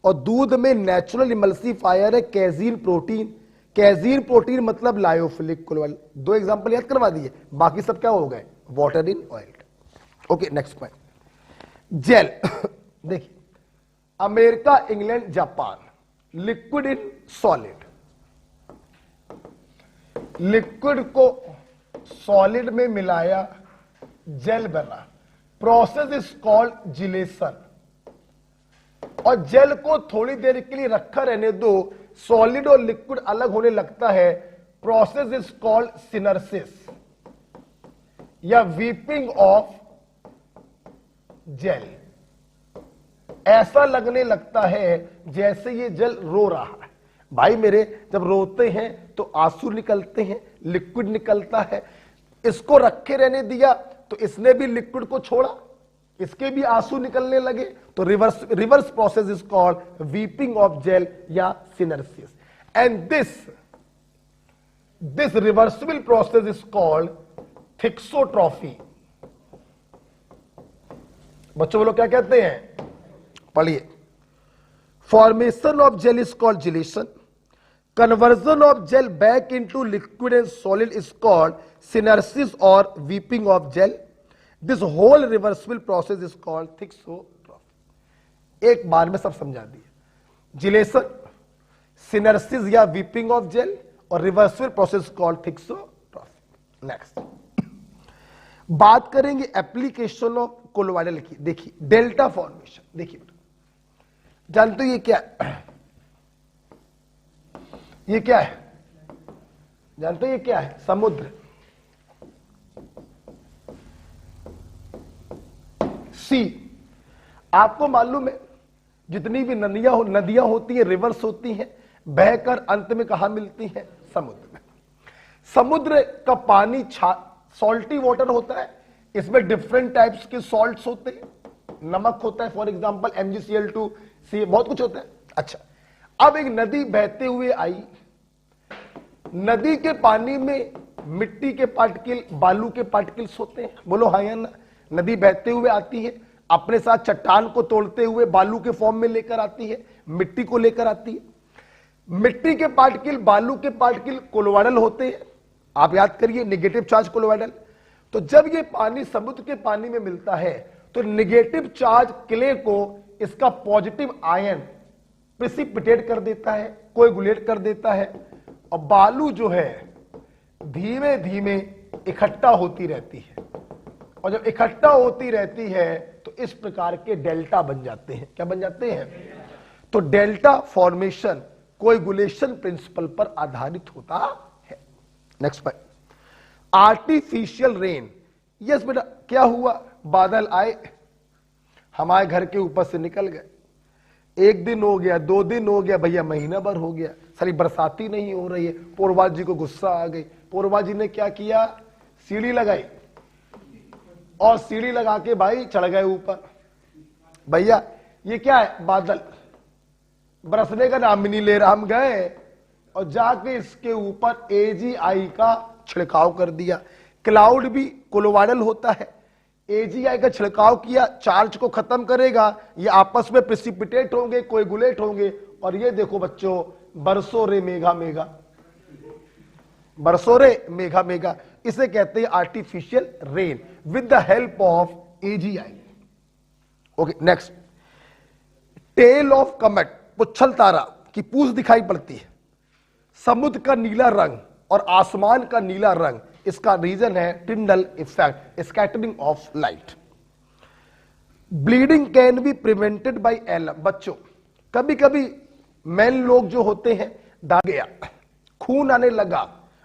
और दूध में नेचुरल इमल्सिफायर है कैजीन प्रोटीन। कैजीन प्रोटीन मतलब लायोफिलिक कोलोइडल। 2 एग्जांपल याद करवा दिए, बाकी सब क्या हो गए? Water in oil. Okay, next point, gel. देखिए, America, England, Japan, liquid in solid, liquid को सॉलिड में मिलाया, जेल बना। Process is called gelation. और जेल को थोड़ी देर के लिए रखा रहने दो, सॉलिड और लिक्विड अलग होने लगता है। प्रोसेस इज कॉल्ड सिनर्सिस या वीपिंग ऑफ जेल। ऐसा लगने लगता है जैसे ये जल रो रहा है। भाई मेरे, जब रोते हैं तो आंसू निकलते हैं, लिक्विड निकलता है। इसको रखे रहने दिया तो इसने भी लिक्विड को छोड़ा, इसके भी आंसू निकलने लगे। तो reverse process is called weeping of gel या syneresis. And this reversible process is called thixotropy. बच्चों बोलो क्या कहते हैं? पढ़िए। Formation of gel is called gelation, conversion of gel back into liquid and solid is called syneresis और weeping of gel. This whole reversible process is called thixotropy. एक बार में सब समझा दिया। जिलेशन, सिनर्सिस या वीपिंग ऑफ जेल, और reversible process called थिक्सोट्रॉफी। Next बात करेंगे एप्लीकेशन ऑफ कोलोइडल की। देखिए, डेल्टा फॉर्मेशन। देखिए जानते हो ये क्या है? ये क्या है? जानते हो ये क्या है? समुद्र। सी। आपको मालूम है जितनी भी नदियां होती हैं, रिवर्स होती हैं, बहकर अंत में कहां मिलती हैं? समुद्र में। समुद्र का पानी सॉल्टी वाटर होता है। इसमें डिफरेंट टाइप्स के सॉल्ट्स होते हैं। नमक होता है, फॉर एग्जांपल MgCl2, सी, बहुत कुछ होता है। अच्छा, अब एक नदी बहते हुए आई, नदी के पानी में मिट्टी के पार्टिकल, बालू के पार्टिकल्स होते हैं। बोलो हाँ या ना? नदी बहते हुए आती है, अपने साथ चट्टान को तोड़ते हुए बालू के फॉर्म में लेकर आती है, मिट्टी को लेकर आती है। मिट्टी के पार्टिकल, बालू के पार्टिकल कोलोइडल होते हैं। आप याद करिए, नेगेटिव चार्ज कोलोइडल। तो जब ये पानी समुद्र के पानी में मिलता है तो नेगेटिव चार्ज क्ले को इसका पॉजिटिव आयन प्रेसिपिटेट कर देता है, कोएगुलेट कर देता है, और बालू जो है धीमे धीमे इकट्ठा होती रहती है। और जब इकट्ठा होती रहती है तो इस प्रकार के डेल्टा बन जाते हैं। क्या बन जाते हैं? तो डेल्टा फॉर्मेशन कोएगुलेशन प्रिंसिपल पर आधारित होता है। Next point, artificial rain. Yes बेटा, क्या हुआ? बादल आए, हमारे घर के ऊपर से निकल गए। 1 दिन हो गया, 2 दिन हो गया, भैया महीना भर हो गया, सारी बरसाती नहीं हो रही है। पूर्वा जी को गुस्सा आ गई। पूर्वा जी ने क्या किया? सीढ़ी लगाई, और सीढ़ी लगा के भाई चढ़ गए ऊपर। भैया ये क्या है? बादल। बरसने का नाम भी नहीं ले रहा। हम गए और जाके इसके ऊपर AGI का छिड़काव कर दिया। क्लाउड भी कोलोवाइडल होता है, AGI का छिड़काव किया, चार्ज को खत्म करेगा, ये आपस में प्रेसिपिटेट होंगे, कोएगुलेट होंगे, और ये देखो बच्चों बरसों रे मेघा मेघा, बरसों रे मेघा मेघा, इसे कहते हैं artificial rain with the help of AGI। Okay next, tail of comet, पुच्छल तारा की पूंछ दिखाई पड़ती है, समुद्र का नीला रंग और आसमान का नीला रंग, इसका रीजन है Tyndall effect, scattering of light. Bleeding can be prevented by alum. बच्चों कभी कभी मैन लोग जो होते हैं, दाग गया, खून आने लगा,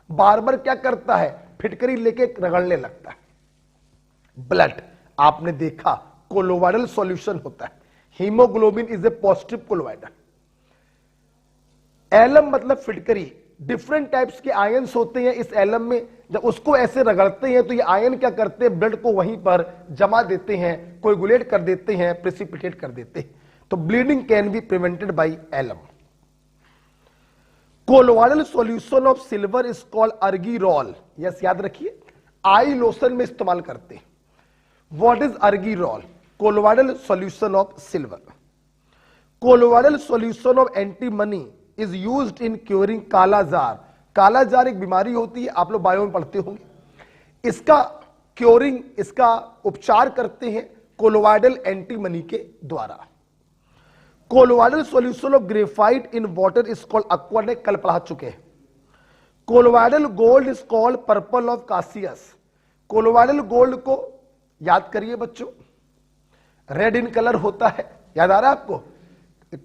बार बार क्या करता है, फिटकरी लेके रगड़ने लगता है। ब्लड आपने देखा कोलोवाइडल सॉल्यूशन होता है, haemoglobin is a positive colloidal. Alum मतलब फिटकरी, डिफरेंट टाइप्स के आयंस होते हैं इस एलम में, जब उसको ऐसे रगड़ते हैं तो ये आयन क्या करते हैं, ब्लड को वहीं पर जमा देते हैं, कोएगुलेट कर देते हैं, प्रेसिपिटेट कर देते हैं। तो bleeding can be prevented by alum. Colloidal solution of silver is called argyrol. Yes याद रखिए, आई लोशन में इस्तेमाल करते हैं। What is argyrol? Colloidal solution of silver. Colloidal solution of antimony is used in curing kala-azar. Kala-azar एक बीमारी होती है, आप लोग बायो में पढ़ते होंगे। इसका क्योरिंग, इसका उपचार करते हैं कोलोवाइडल एंटीमनी के द्वारा। Colloidal solution of graphite in water is called aqua, ने कल पढ़ा चुके हैं। Colloidal gold is called purple of Cassius. Colloidal gold को याद करिए बच्चों, रेड इन कलर होता है, याद आ रहा है आपको?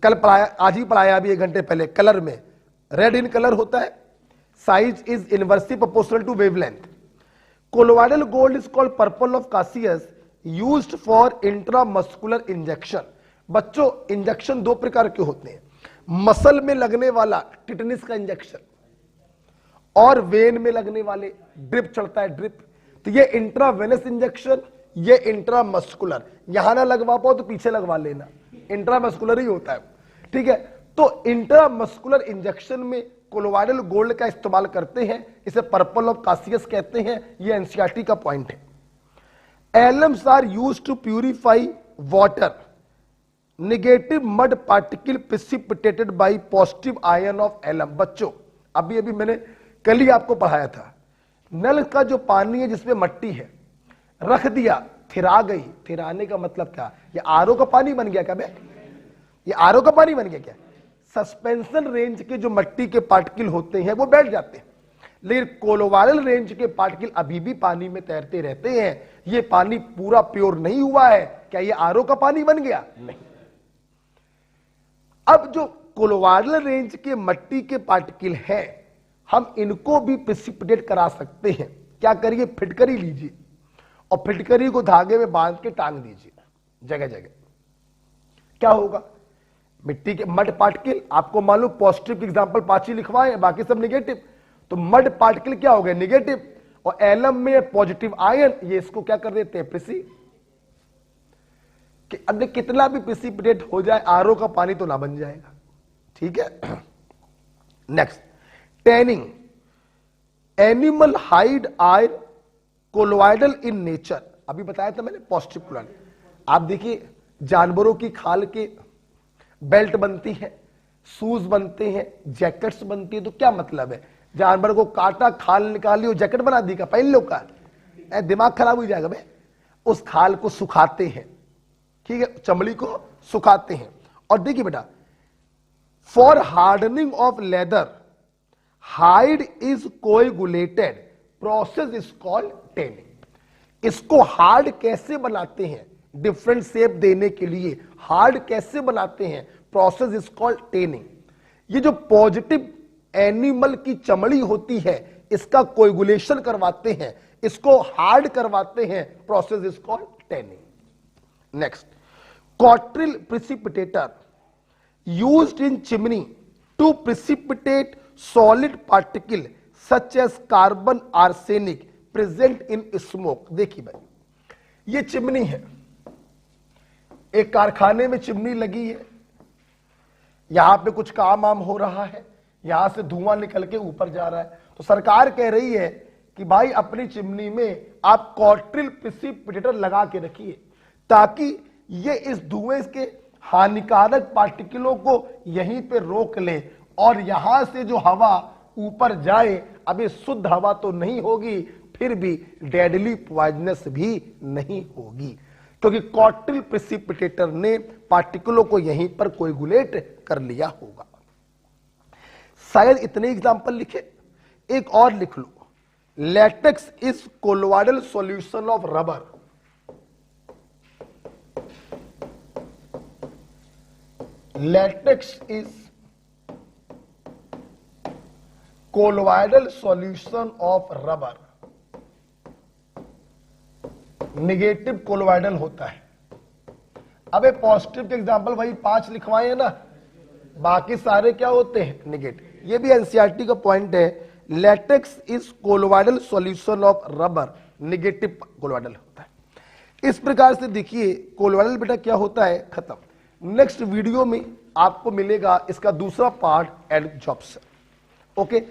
कल पढ़ाया, आज ही पढ़ाया अभी 1 घंटे पहले, कलर में रेड इन कलर होता है। Size is inversely proportional to wavelength. Colloidal gold is called purple of Cassius, used for intramuscular injection. बच्चों इंजेक्शन 2 प्रकार के होते हैं, मसल में लगने वाला टिटनिस का इंजेक्शन और वेन में लगने वाले ड्रिप चढ़ता है, ड्रिप। तो ये इंट्रावेनस इंजेक्शन, ये इंट्रामस्कुलर। यहां ना लगवा पाओ तो पीछे लगवा लेना, इंट्रामस्कुलर ही होता है, ठीक है। तो इंट्रामस्कुलर इंजेक्शन में कोलोवाइडल गोल्ड का इस्तेमाल करते हैं, इसे पर्पल ऑफ कासियस कहते हैं। ये एनसीईआरटी का पॉइंट है। Alums are used to purify water. Negative mud particle precipitated by positive ion of alum. बच्चों अभी अभी मैंने कल ही आपको पढ़ाया था, नल का जो पानी है जिसमें मट्टी है, रख दिया, थिरा गई। थिराने का मतलब क्या? ये आरओ का पानी बन गया क्या बे? ये आरओ का पानी बन गया क्या? सस्पेंशन रेंज के जो मट्टी के पार्टिकल होते हैं वो बैठ जाते हैं, लेकिन कोलोवाइडल रेंज के पार्टिकल अभी भी पानी में तैरते रहते हैं। ये पानी पूरा प्योर नहीं हुआ है। क्या ये आरओ का पानी बन गया? नहीं। अब जो कोलोवाइडल रेंज के मट्टी के पार्टिकल हैं, हम इनको भी प्रेसिपिटेट करा सकते हैं। क्या करिए, फिटकरी लीजिए और फिटकरी को धागे में बांध के टांग दीजिए जगह जगह। क्या होगा? मिट्टी के मड पार्टिकल, आपको मालूम पॉजिटिव के एग्जांपल 5 ही लिखवाए, बाकी सब नेगेटिव। तो मड पार्टिकल क्या हो गए? नेगेटिव। और एलम में पॉजिटिव आयन, ये इसको क्या कर देते हैं? प्रेसी। कि अंदर कितना भी प्रेसिपिटेट हो जाए, आरओ का पानी तो ना बन जाएगा, ठीक है। Next, tanning. Animal hide are colloidal in nature. अभी बताया था मैंने पॉजिटिव कोलोवाइडल। आप देखिए जानवरों की खाल के बेल्ट बनती है, शूज बनते हैं, जैकेट्स बनती है। तो क्या मतलब है? जानवर को काटा, खाल निकाली और जैकेट बना दी, का पहन लो का? दिमाग खराब हो जाएगा भाई। उस खाल को सुखाते हैं, ठीक है, चमड़ी को सुखाते हैं। और देखिए बेटा, for hardening of leather hide is coagulated, process is called tending. इसको हार्ड कैसे बनाते हैं? डिफरेंट शेप देने के लिए हार्ड कैसे बनाते हैं? Process is called tending. ये जो पॉजिटिव एनिमल की चमड़ी होती है, इसका कोएगुलेशन करवाते हैं, इसको हार्ड करवाते हैं, process is called tanning. Next, Cottrell precipitator used in chimney to precipitate solid particle such as carbon arsenic present in smoke. देखिए भाई, ये चिमनी है, एक कारखाने में चिमनी लगी है, यहां पे कुछ काम आम हो रहा है, यहां से धुआं निकल के ऊपर जा रहा है। तो सरकार कह रही है कि भाई अपनी चिमनी में आप क्वार्टिल प्रेसिपिटेटर लगा के रखिए, ताकि ये इस धुएं के हानिकारक पार्टिकलों को यहीं पे रोक ले और यहां से जो हवा ऊपर जाए, अभी शुद्ध हवा तो नहीं होगी, फिर भी डेडली पॉइजनस भी नहीं होगी, क्योंकि क्वार्टिल प्रेसिपिटेटर ने पार्टिकलों को यहीं पर कोएगुलेट कर लिया होगा। शायद इतने एग्जाम्पल लिखे, एक और लिख लो, latex is colloidal solution of rubber. Latex is colloidal solution of rubber. Negative colloidal होता है। अबे पॉजिटिव के एग्जांपल भाई 5 लिखवाए हैं ना, बाकी सारे क्या होते हैं? निगेटिव। ये भी एनसीईआरटी का पॉइंट है, latex is colloidal solution of rubber, negative colloidal होता है। इस प्रकार से देखिए कोलोइडल बेटा क्या होता है, खत्म। नेक्स्ट वीडियो में आपको मिलेगा इसका दूसरा पार्ट, एडजॉर्प्शन। ओके,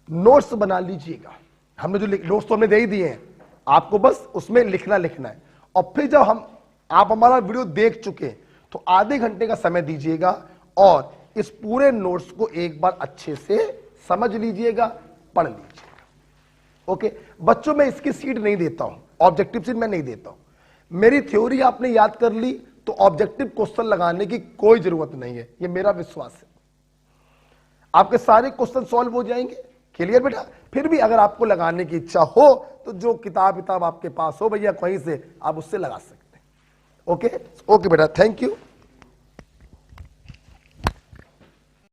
नोट्स बना लीजिएगा, हमने जो नोट्स तो हमने दे ही दिए हैं, आपको बस उसमें लिखना है। और फिर जब आप हमारा वीडियो देख चुके तो आधे घंटे का समय दीजिएगा और इस पूरे नोट्स को एक बार अच्छे से समझ लीजिएगा, पढ़ लीजिएगा। ओके बच्चों, मैं इसकी सीट नहीं देता हूं, ऑब्जेक्टिव सीट मैं नहीं देता हूं। मेरी थ्योरी आपने याद कर ली तो ऑब्जेक्टिव क्वेश्चन लगाने की कोई जरूरत नहीं है, ये मेरा विश्वास है। आपके सारे क्वेश्चन सॉल्व हो जाएंगे। क्लियर बेटा? फिर भी अगर आपको लगाने की इच्छा हो तो जो किताब आपके पास हो भैया कहीं से, आप उससे लगा सकते हैं। ओके बेटा, थैंक यू।